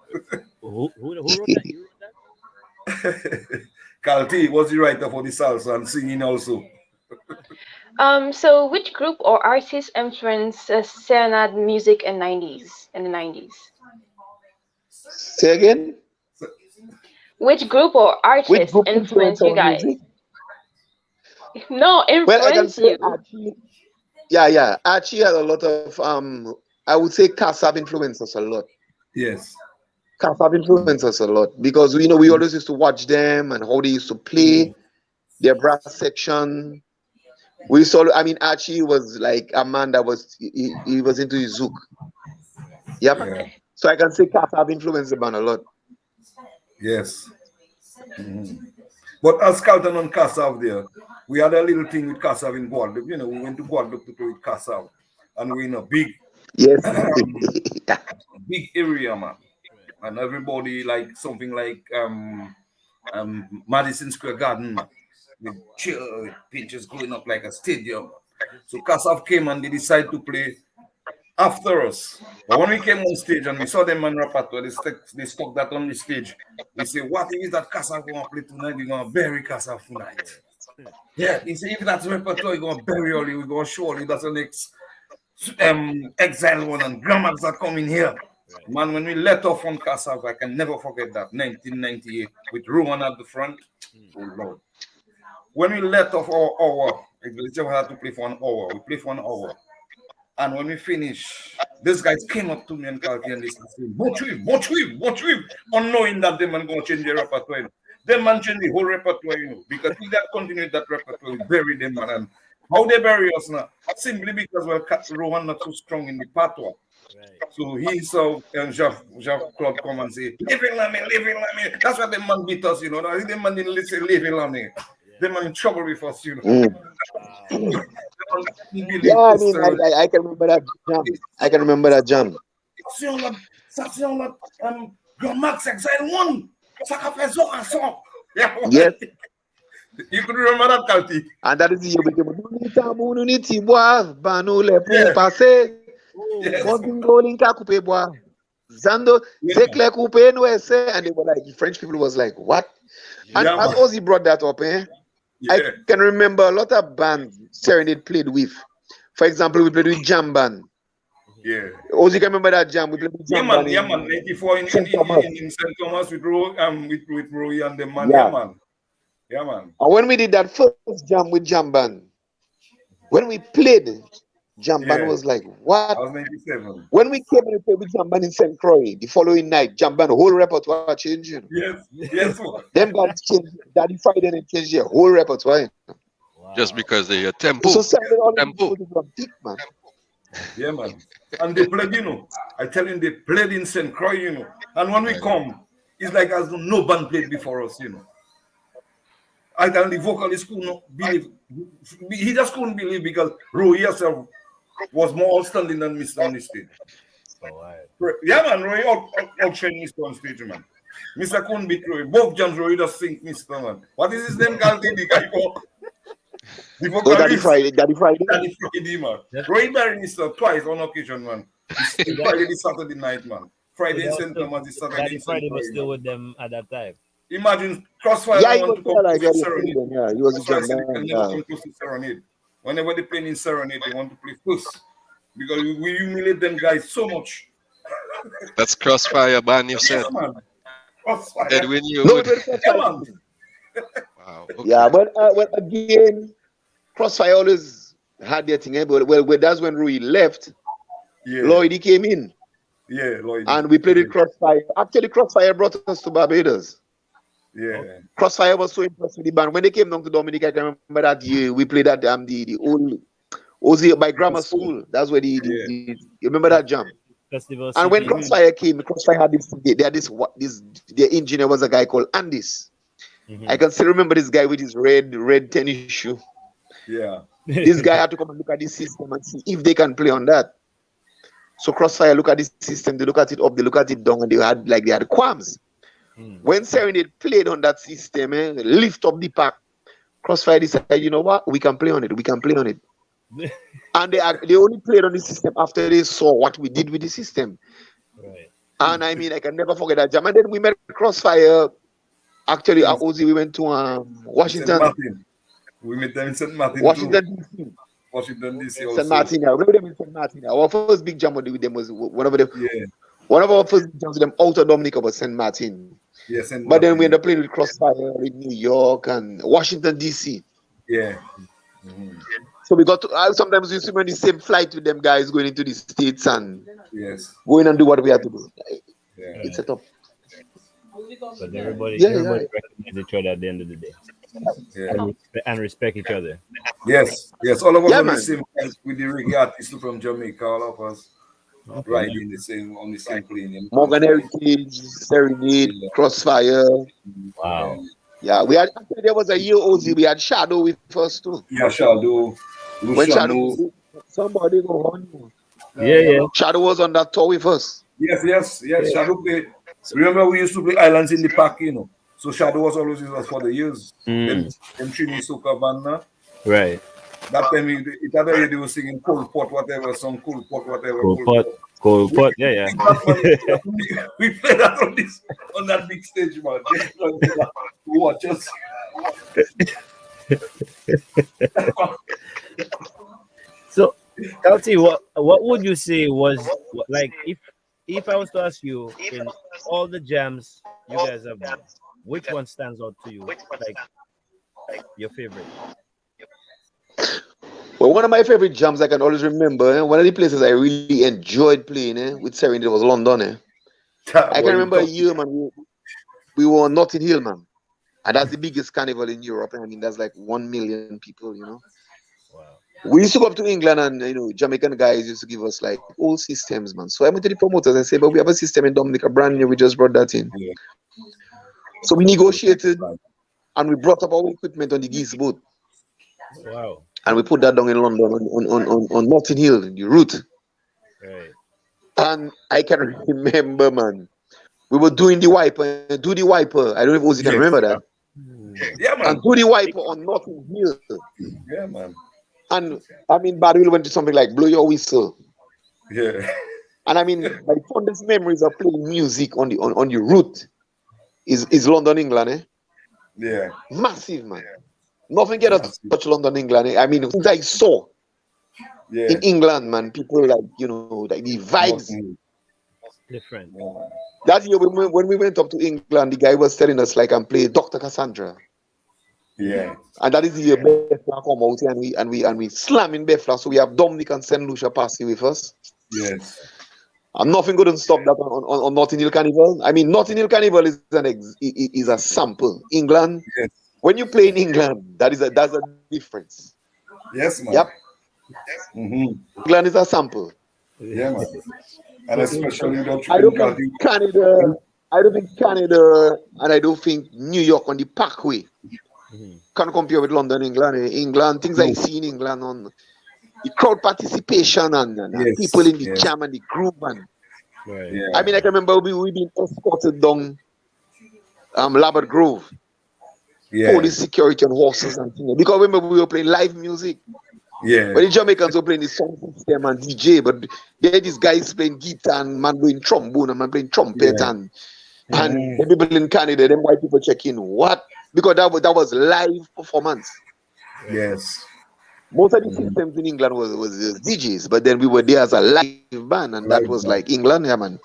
who wrote that? You wrote that? Calty was the writer for the salsa and singing also. So which group or artist influenced Serenade music in the 90s? Say again? So, Which group or Which artist group influenced influenced you our guys? music? No, Well, I can influence say you. Archie. Yeah. Archie had a lot of I would say Kassav influenced us a lot. Yes. Kassav influenced us a lot because we always used to watch them and how they used to play their brass section. We saw. I mean, Archie was like a man that he was into his zouk. Yep. Yeah. Okay. So I can say Kassav influenced the band a lot. Yes. But as Carlton and Kassav there, we had a little thing with Kassav in Guadeloupe. We went to Guadeloupe to play with Kassav, and we're in a big, Yes. big area, man. And everybody like something like Madison Square Garden, man, with chill, with pitches going up like a stadium. So Kassav came and they decided to play after us. But when we came on stage and we saw them on repertoire, they stuck that on the stage. We say, what is that Kassav going to play tonight? We're going to bury Kassav tonight. Yeah, he said, if that's repertoire, you're going to bury all you, we're going to show you that's the next Exile one and Grammars are coming here. Man, when we let off on Kassav, I can never forget that, 1998, with Rowan at the front. Oh, Lord. When we let off our hour, we had to play for an hour. We play for an hour. And when we finish, these guys came up to me and called me and they said, Motriv, unknowing that them man going to change their repertoire. Them man change the whole repertoire, because if they continue that repertoire, we bury them, man. And how they bury us now? Simply because Rowan not so strong in the patois. So he saw Jacques-Claude come and say, leave it, Lamy. That's why the man beat us, The man didn't listen, leave it, Lamy. The man in trouble with us, Yeah, I mean, I can remember that jam. I can remember that jam. Grand Max Exile 1. Yes. You could remember that, Kalti. And that is the year we came. Unity, bois, banule, pour passer. Golinka coupe bois. Zando, Zekle coupe no esse. And they were like, the French people was like, what? And as Ozzy brought that up, I can remember a lot of bands Serenade played with. For example, we played with Jam Band. Yeah. Ozzy can remember that jam. We played with Jam Band. Yeah, man. 84 in St. Thomas with Roy and the man. Yeah, man. And when we did that first jam with Jam Band, when we played, Jam Band was like, what? I was 97. When we came and played with Jam Band in St. Croix, the following night, Jam Band, the whole repertoire changed. Yes. Them bands changed. Daddy Friday and changed their whole repertoire. Wow. Just because they hear tempo. So Tempo. Deep, man. Yeah, man. And they played, I tell you, they played in St. Croix, And when we come, it's like as though no band played before us, I tell the vocalist could not believe. He just couldn't believe because Roy yourself was more outstanding than Mr. on the stage. Yeah, man, Roy outshined Mr. on stage, man. Mr. couldn't beat Roy. Both jams, Roy just sing Mr. man. What is his name, Galti? The vocalist. Daddy Friday, man. Roy married Mr. twice on occasion, man. Friday, the Saturday night, man. Friday in St. Thomas, the Saturday Daddy in St. Friday was Croix, still man. with them at that time. Imagine Crossfire he want to was come like to Serenade. yeah, he was a Crossfire jam said they can man. never come close to Serenade. Whenever they play in Serenade, they want to play first. Because we humiliate them guys so much. That's Crossfire band, you said. Yes, man. Crossfire. Edwin, you No, would. Yeah, man. Wow. Okay. Yeah, but again, Crossfire always had their thing. But that's when Rui left. Yeah. Lloyd he came in, Yeah, Lloyd. and we played with Crossfire. Actually, Crossfire brought us to Barbados. Yeah. Crossfire was so impressed with the band when they came down to Dominica. I can remember that year we played at the old Ozzy by Grammar School. That's where you remember that jam. Festival And when CD. Crossfire came, Crossfire had their engineer was a guy called Andis. I can still remember this guy with his red tennis shoe. Yeah. This guy had to come and look at this system and see if they can play on that. So Crossfire look at this system, they look at it up, they look at it down, and they had qualms. When Serenade played on that system, lift up the pack, Crossfire decided, you know what, we can play on it. And they only played on the system after they saw what we did with the system. Right. And I mean, I can never forget that jam. And then we met Crossfire. Actually, at Ozzy, we went to Washington. St. Martin. We met them in St. Martin. Washington, D.C. Washington, D.C. also. St. Martin. Yeah. We met them in St. Martin. Our first big jam with them was one of our first jams with them out of Dominica was St. Martin. Yeah, St. But then we ended up playing with Crossfire in New York and Washington, D.C. Yeah. Mhm. So we got to, sometimes we used to be on the same flight with them guys going into the States and Yes. go in and do what we had to do. Yeah. It's Right. set up. But everybody Yeah, yeah. everybody recognize each other at the end of the day Yeah. Oh, and respect each other. Yes. Yes. All of us Yeah, on the man. same flight with the reggae artists from Jamaica. All of us Okay. riding the same on the same plane. You know, Morgan flying. Heritage, Serenade, Yeah. Crossfire. Yeah. Wow. Yeah, we had actually there was a year Ozzy, we had Shadow with us too. Yeah. Shadow, When Shadow Luciano. somebody go on. Yeah, Yeah. yeah. Shadow was on that tour with us. Yes. Yes. Yes. Yeah. Shadow play. So, Remember, we used to play Islands in the Park. You know. So Shadow was always with us for the years. mm, Them Trini Soca band. right. That time it had a they were singing cold pot, whatever song, cold pot, whatever, Cool cold pot. pot. Cool We pot. Yeah, played yeah. that one. We played that on that big stage, man. Just to watch us. So, LT, what would you say was like if I was to ask you in all the jams you guys have done, which one stands out to you like your favorite? Well, one of my favorite jams I can always remember, one of the places I really enjoyed playing with Serenade was London. I can Boy, you remember a talk. year, man, we were on Notting Hill, man. And that's the biggest carnival in Europe. I mean, that's like 1 million people. Wow. We used to go up to England and, Jamaican guys used to give us like old systems, man. So I went to the promoters and said, but we have a system in Dominica, brand new. We just brought that in. Yeah. So we negotiated and we brought up our equipment on the geese boat. Wow. And we put that down in London on Notting Hill, the route. Right. And I can remember, man, we were doing the wiper, do the wiper. I don't know if Ozzy can Yes. remember that. Yeah, And man. do the wiper on Notting Hill. Yeah, man. And I mean, Barry went to something like Blow Your Whistle. Yeah. And I mean, my fondest memories of playing music on the route is London, England. Yeah. Massive, man. Nothing get us Massive. touch London, England. I mean, things I saw Yeah. in England, man, people like the vibes. Nothing. Different. Yeah, man. That year when we went up to England, the guy was telling us like I'm playing Dr. Cassandra. Yeah. And that is the year Bethla come out and we slamming Bethla. So we have Dominic and St. Lucia passing with us. Yes. And nothing couldn't stop that on Notting Hill Carnival. I mean, Notting Hill Carnival is is a sample. England, Yes. when you play in England, that's a difference. Yes, man. Yep, Mm-hmm. England is a sample. Yeah, man. And especially without I don't because think Canada, and I don't think New York on the Parkway Mhm. can compare with London, England. England, things I no. see in England on the crowd participation and people Yes. in the Yes. jam and the groove. And Right. Yeah. I mean, I can remember we been escorted down Labrador Grove, Yeah. police security and horses and things. Because remember we were playing live music. Yeah. But the Jamaicans were playing the sound system and DJ, but there these guys playing guitar and man playing trombone and man playing trumpet Yeah. and Mhm. the people in Canada, them white people check in what? Because that was live performance. Yes. Most of the Mhm. systems in England was DJs, but then we were there as a live band, and that Live was band. like England, yeah, man.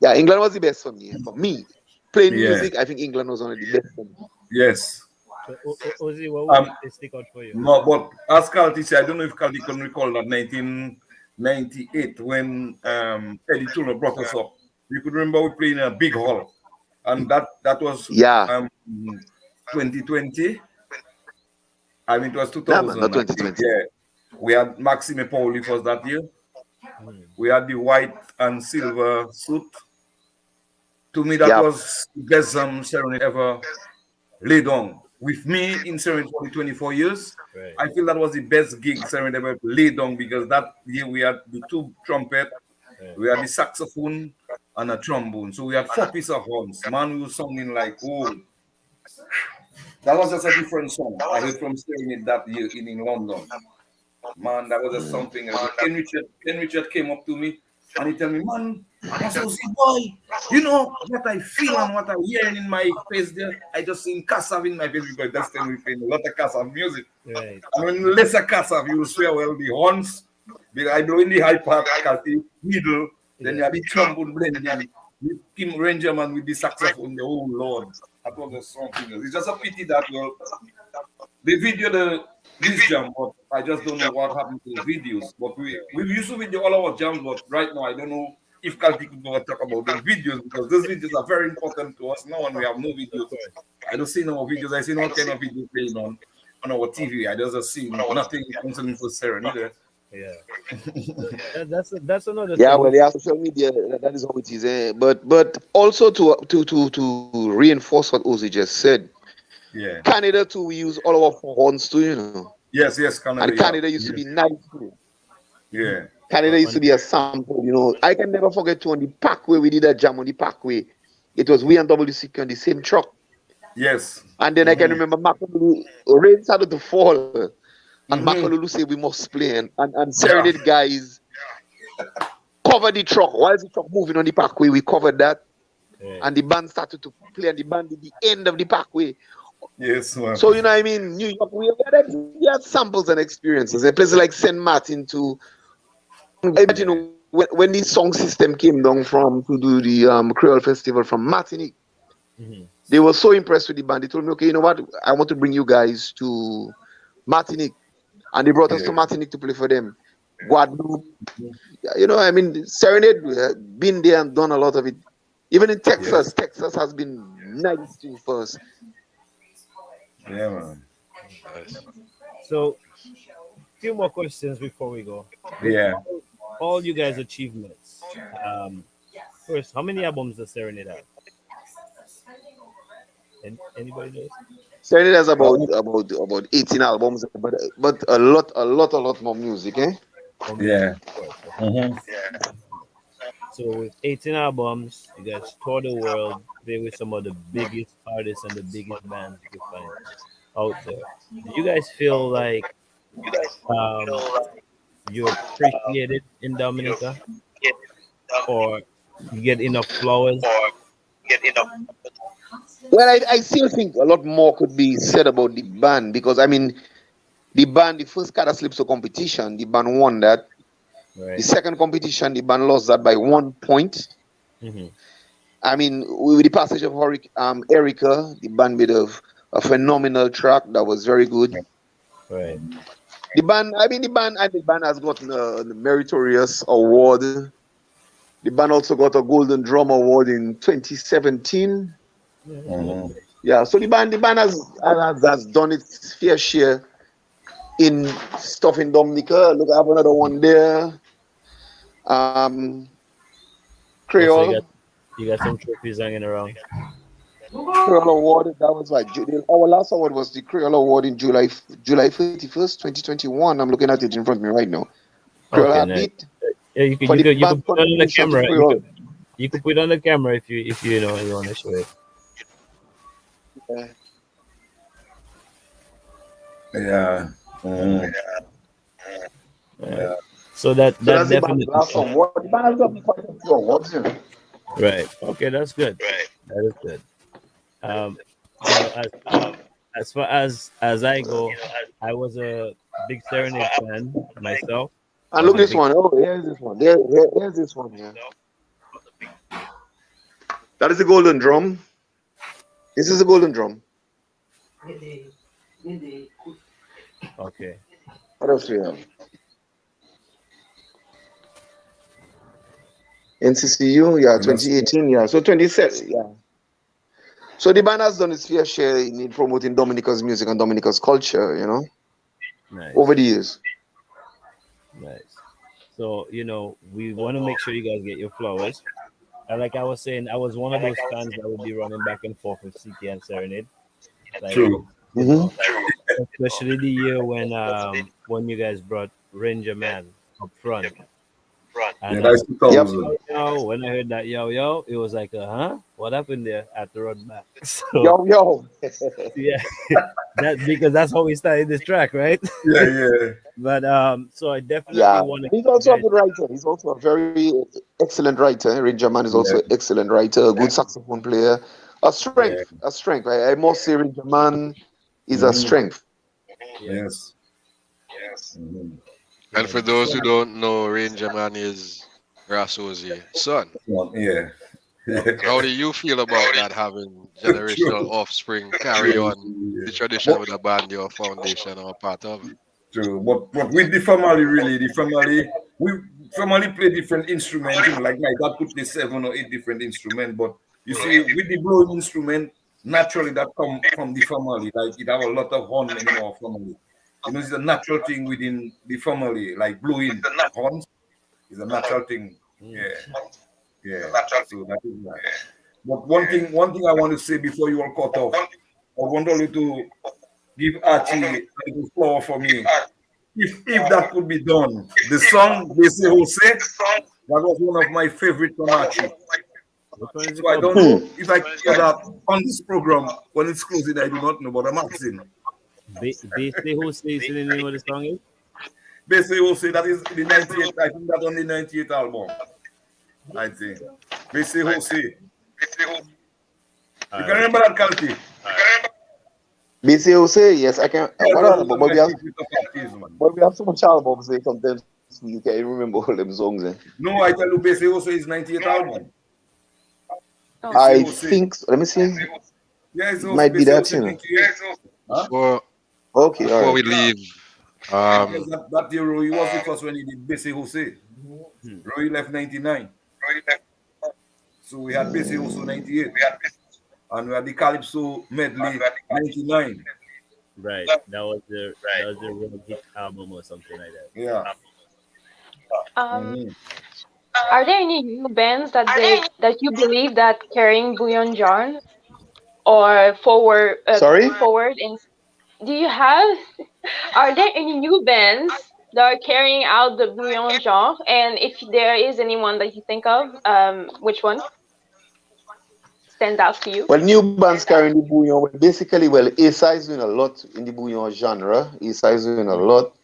Yeah, England was the best for me. For me, playing Yeah. music, I think England was one of the best for me. Yes. So, Ozzy, what would Um. you say stick out for you? No, but as Calty said, I don't know if Calty can recall that 1998 when Eddie Turner brought us up. You could remember we playing in a big hall, and that was Yeah, 2020. I mean, it was yeah, man, not 2000. I think. 2020. Yeah, we had Maxime Pauli for that year. Mhm. We had the white and silver suit. To me, that Yeah, was the best serenade ever laid on. With me in Serenade for the 24 years, Right. I feel that was the best gig Serenade ever laid on because that year we had the two trumpet, Right. we had the saxophone and a trombone. So we had 4 pieces of horns. Man, we were sounding like, oh, that was just a different song I heard from Serenade that year in London. Man, that was just something else. Ken Richard came up to me and he told me, man, that's Ozzy boy. You know what I feel and what I'm hearing in my face there. I just sing Kassav in my face because that's time we playing a lot of Kassav music. Right. And when lesser Kassav, you will swear well the horns. Because I blow in the high part, the middle, then you have the trombone blending with Kim Rangerman with the saxophone, the whole Lord. That was just something else. It's just a pity that well, they video this jam, but I just don't know what happened to the videos. But we used to video all our jams, but right now I don't know if Kalti could ever talk about those videos because those videos are very important to us now, and we have no Of videos. course. I don't see no videos. I see no kind of video playing on our TV. I just see nothing concerning for Serenade. Yeah. That's another Yeah, thing. well, yeah, social media, that is how it is. But also to reinforce what Ozzy just said, Yeah. Canada too, we use all our horns too, Yes, And Canada, yeah. Canada used to be nice too. Yeah. Canada used On to be a sample. I can never forget too on the Parkway, we did a jam on the Parkway. It was we and WCK on the same truck. Yes. And then I can remember Makalulu, rain started to fall. And Makalulu said we must play. And Yeah. Serenade guys covered the truck. While the truck moving on the Parkway, we covered that. yeah. And the band started to play, and the band did the end of the Parkway. Yes, man. So, what I mean? New York, we had samples and experiences. A place like St. Martin to, when the song system came down to do the Creole Festival from Martinique, Mhm. they were so impressed with the band. They told me, okay, you know what? I want to bring you guys to Martinique. And they brought us to Yeah. Martinique to play for them. Guadeloupe. I mean, Serenade been there and done a lot of it. Even in Texas, Texas has been nice too for us. Yeah, man. Nice. So, few more questions before we go. With Yeah. all you guys' achievements, first, how many albums does Serenade have? Anybody knows? Serenade has about Oh, about 18 albums, but a lot more music, eh? More music, yeah. of course, of course. Mm-hmm. So with 18 albums, you guys tour the world, play with some of the biggest artists and the biggest bands you can find out there. Do you guys feel like um, you're appreciated in Dominica, or you get enough flowers? Well, I still think a lot more could be said about the band because I mean the first Cara Slips competition, the band won that. The Right. second competition, the band lost that by 1 point. Hmm. I mean, with the passage of Erica, the band made a phenomenal track that was very good. Right. The band has gotten a meritorious award. The band also got a Golden Drum Award in 2017. Yeah, Mm-hmm. congratulations. Yeah, so the band has done its fair share in stuff in Dominica. Look, I have another one there. Um, Also, Creole you got some trophies hanging around. Creole Award. That was like our last award was the Creole Award in July 31st, 2021. I'm looking at it in front of me right now. Creole Okay, nice. Heartbeat Yeah, for the you could band put it on the contribution to camera. Creole. You could put it on the camera if you know you want to show it. Yeah. Yeah. Mm-hmm. Right. So that So that's the band's definitely last award. The band has got quite a few awards. right. Okay, that's good. That is good. Now as far as I go, I was a big Serenade fan myself. I And was look a this big one. Oh, here's this one. Here's this one here. That is the golden drum. This is the golden drum. okay. What else do we have? NCCU, yeah, That's 2018, yeah. So 27, yeah. So the band has done its fair share in promoting Dominica's music and Dominica's culture, Nice. over the years. Nice. So, we want to make sure you guys get your flowers. And like I was saying, I was one of those fans that would be running back and forth with CK and Serenade. Like, true. Mm-hmm. especially the year when you guys brought Ranger Man up front. Yeah, And that's Yep. 2000. when I heard that yo, it was like, huh? What happened there? I had to run back. So Yo. yeah, because that's how we started this track, right? Yeah. But so I definitely Yeah. want to He's also a guys. good writer. He's also a very excellent writer. Ranger Man is also Yeah. an excellent writer, a good saxophone player. A Yeah. strength. A strength. I must say Ranger Man is a Mm-hmm. strength. Yeah, Yes. Mm-hmm. And for yeah. those who don't know, Ranger Man is Rasso's son. Yeah. How do you feel about that, having generational True, offspring carry true, on the yeah. tradition But with a band you're foundation or part of? true. But with the family, really, we family play different instruments. You know, like my dad could play 7 or 8 different instruments. But you see, with the blowing instrument, naturally that come from the family. Like it have a lot of horn in our family. You know, it's a natural thing within the family. Like blowing horns is a natural thing. Mm. Yeah, yeah. So that is that. But one thing I want to say before you all cut off, I want all you to give Archie a little floor for me. If that could be done, the song they say Jose, that was one of my favorite from Archie. Which one is it So I called? don't know if I can hear that on this program when it's closing. I do not know, but I'm asking. Basically, who says the name of the song is? They say Jose, that is the 98. I think that's on the 98 album. I think. They say Jose. You All can right. remember that, Kalti? BCOC, yes, I can. That What was other? one of But my we have, favorite of artists, man. but we have so much albums. They sometimes you can't remember all them songs. Eh? No, I tell you, Bese Jose is 98 album. Oh. Bese I Jose. think. Let me see. Yeah, it's Jose. Might be Bese that, Jose you know. 98. Huh? Before Okay, all before right. we leave, Because um, that year Roy was the first when he did Bese Jose. Hmm. Roy left 99. So we had Bese Jose 98. And we had the Calypso medley 99. Right. That was the real hit album or something like that. Yeah. Um, Mhm. are there any new bands that you believe that carrying Bouillon John or Sorry. forward and do you have are there any new bands that are carrying out the Bouillon genre? And if there is anyone that you think of, which one stands out to you? Well, new bands carrying the bouillon. Well, basically, well, Asa is doing a lot in the bouillon genre. Asa is doing a lot.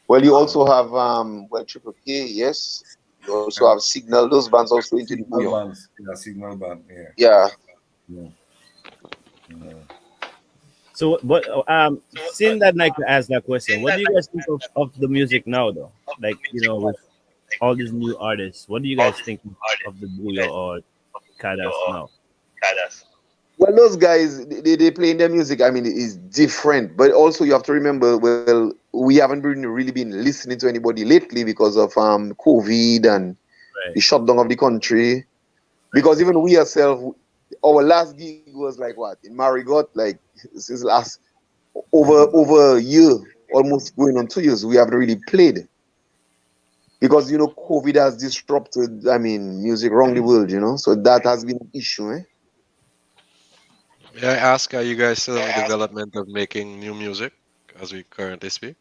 Well, you also have well, Triple K, yes. You also have Signal. Those bands also into the Signal bouillon. bands. Yeah, signal band. Yeah. Yeah. Yeah. Yeah. So, but seeing that Nike asked that question, what do you guys think of the music now, though? Like, with all these new artists, what do you guys think of the Buyo or Kadas now? Well, those guys, they play in their music. I mean, it's different. But also, you have to remember, well, we haven't really been listening to anybody lately because of COVID and Right. the shutdown of the country. Because even we ourselves, our last gig was like what in Marigot, like since last over a year, almost going on 2 years, we haven't really played because COVID has disrupted. I mean, music around the world. So that has been an issue. Eh? may I ask, are you guys still in the development of making new music as we currently speak?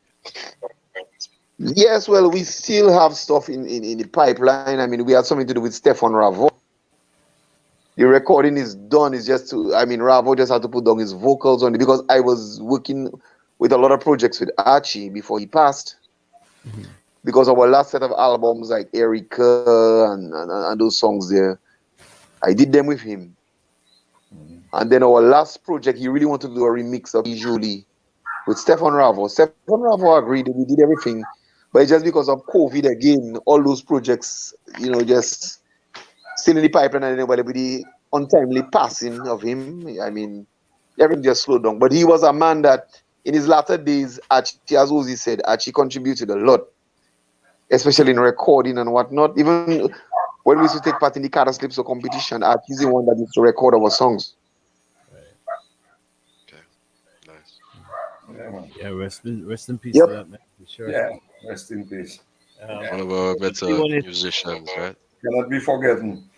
Yes, well, we still have stuff in the pipeline. I mean, we had something to do with Stefan Ravo. The recording is done. It's just Ravo just had to put down his vocals on it because I was working with a lot of projects with Archie before he passed. Because our last set of albums like Erica and those songs there, I did them with him. And then our last project, he really wanted to do a remix of Julie with Stefan Ravo. Stefan Ravo agreed, we did everything. But it's just because of COVID again, all those projects, just still in the pipeline and anybody with the untimely passing of him. I mean, everything just slowed down. But he was a man that in his latter days, Archie, as Ozzy said, Archie contributed a lot, especially in recording and whatnot. Even when we used to take part in the Carter Calypso competition, Archie's the one that used to record our songs. Okay, nice. Yeah, man. Yeah, rest in peace Yep. to that man. For sure. Yeah. Rest in peace. One of our better wanted- musicians, right? Cannot be forgotten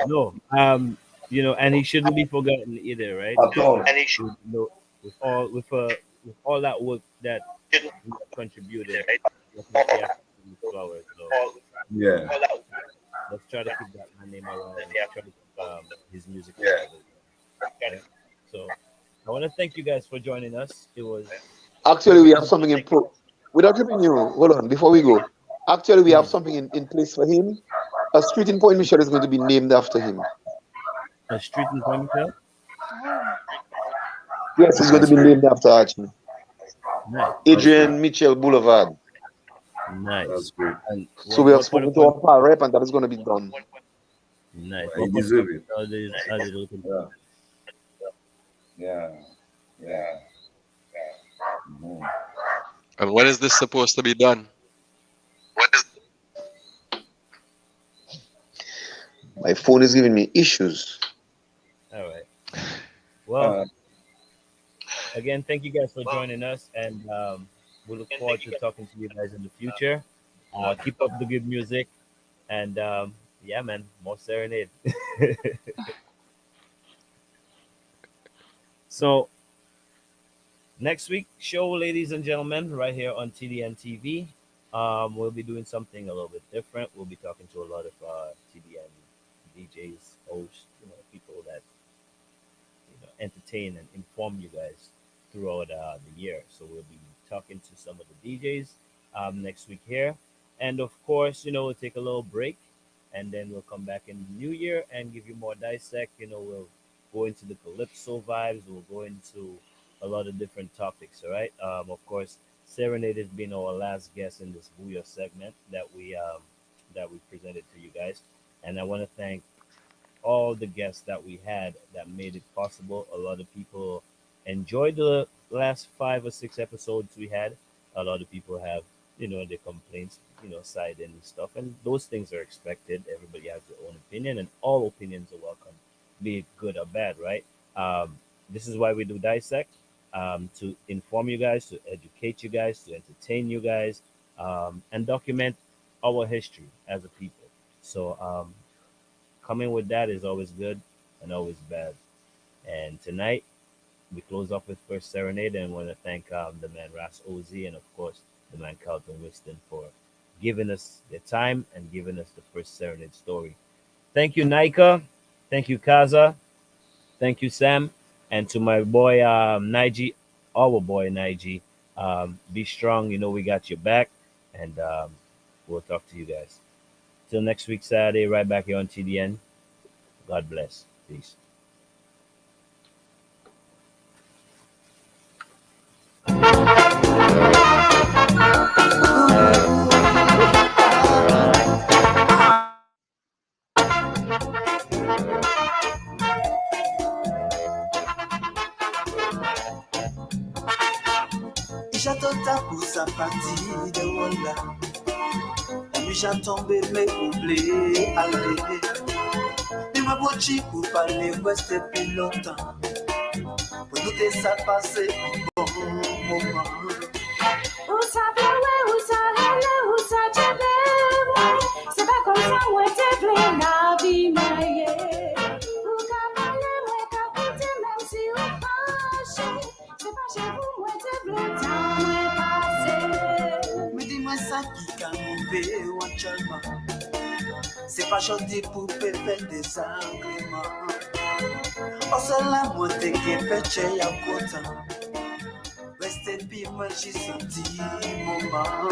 No, and he shouldn't be forgotten either, right? at all. With all that work that he contributed, definitely have to give him flowers. So Yeah. let's try to keep that man name around and try to keep his music alive. Yeah. So I want to thank you guys for joining us. It was Actually, we have something in pro. Without keeping you, hold on, before we go. Actually, we have something in place for him. A street in Point Michel is going to be named after him. a street in Point Michel. Yes, it's going to be named after Archie. Nice, Adrian Mitchell Boulevard. nice. That's great. And So we have spoken to our pal rep, and that is going to be done. Nice. He What comes deserve up it. with all these looking? Yeah, yeah, yeah. Mhm. And when is this supposed to be done? My phone is giving me issues. All right. Well, Uh, again, thank you guys for joining us, and we look forward to talking to you guys in the future. Keep up the good music, and yeah, man, more serenade. So next week show, ladies and gentlemen, right here on TDN TV. We'll be doing something a little bit different. We'll be talking to a lot of TDN DJs, hosts, people that entertain and inform you guys throughout the year. So we'll be talking to some of the DJs next week here, and of course, we'll take a little break, and then we'll come back in the new year and give you more dissect. We'll go into the calypso vibes. We'll go into a lot of different topics. All right. Of course, Serenade has been our last guest in this Booyah segment that we presented to you guys, and I want to thank all the guests that we had that made it possible. A lot of people enjoyed the last 5 or 6 episodes we had. A lot of people have, their complaints, side in and stuff, and those things are expected. Everybody has their own opinion, and all opinions are welcome, be it good or bad, right? This is why we do dissect, to inform you guys, to educate you guys, to entertain you guys, and document our history as a people. So coming with that is always good and always bad. And tonight we close off with first serenade, and want to thank the man Ras Oz and of course the man Carlton Winston for giving us their time and giving us the first serenade story. Thank you, Nika. Thank you, Kaza. Thank you, Sam. And to my boy Nige, our boy Nige. Be strong. We got your back, and we'll talk to you guys. Till next week, Saturday, right back here on TDN. God bless. Peace. J'attends pour sa partie de Wanda. Et j'attends mais oublié aller. Il m'a beau pour parler ouest depuis longtemps. Pour nous que ça passé un bon moment. Où ça pleure, où ça hale, où ça tchèbe. C'est pas comme ça où t'es plein la vie maillée. Où qu'à parler, où qu'à porter, même si on fâche. C'est pas chez vous où t'es plein temps où passé. Mais dis-moi ça qui a mouvé ou un chalma. C'est pas gentil pour faire des agréments. Oh, c'est la moitié qui fait chez un content. Restez puis moi j'ai senti moment.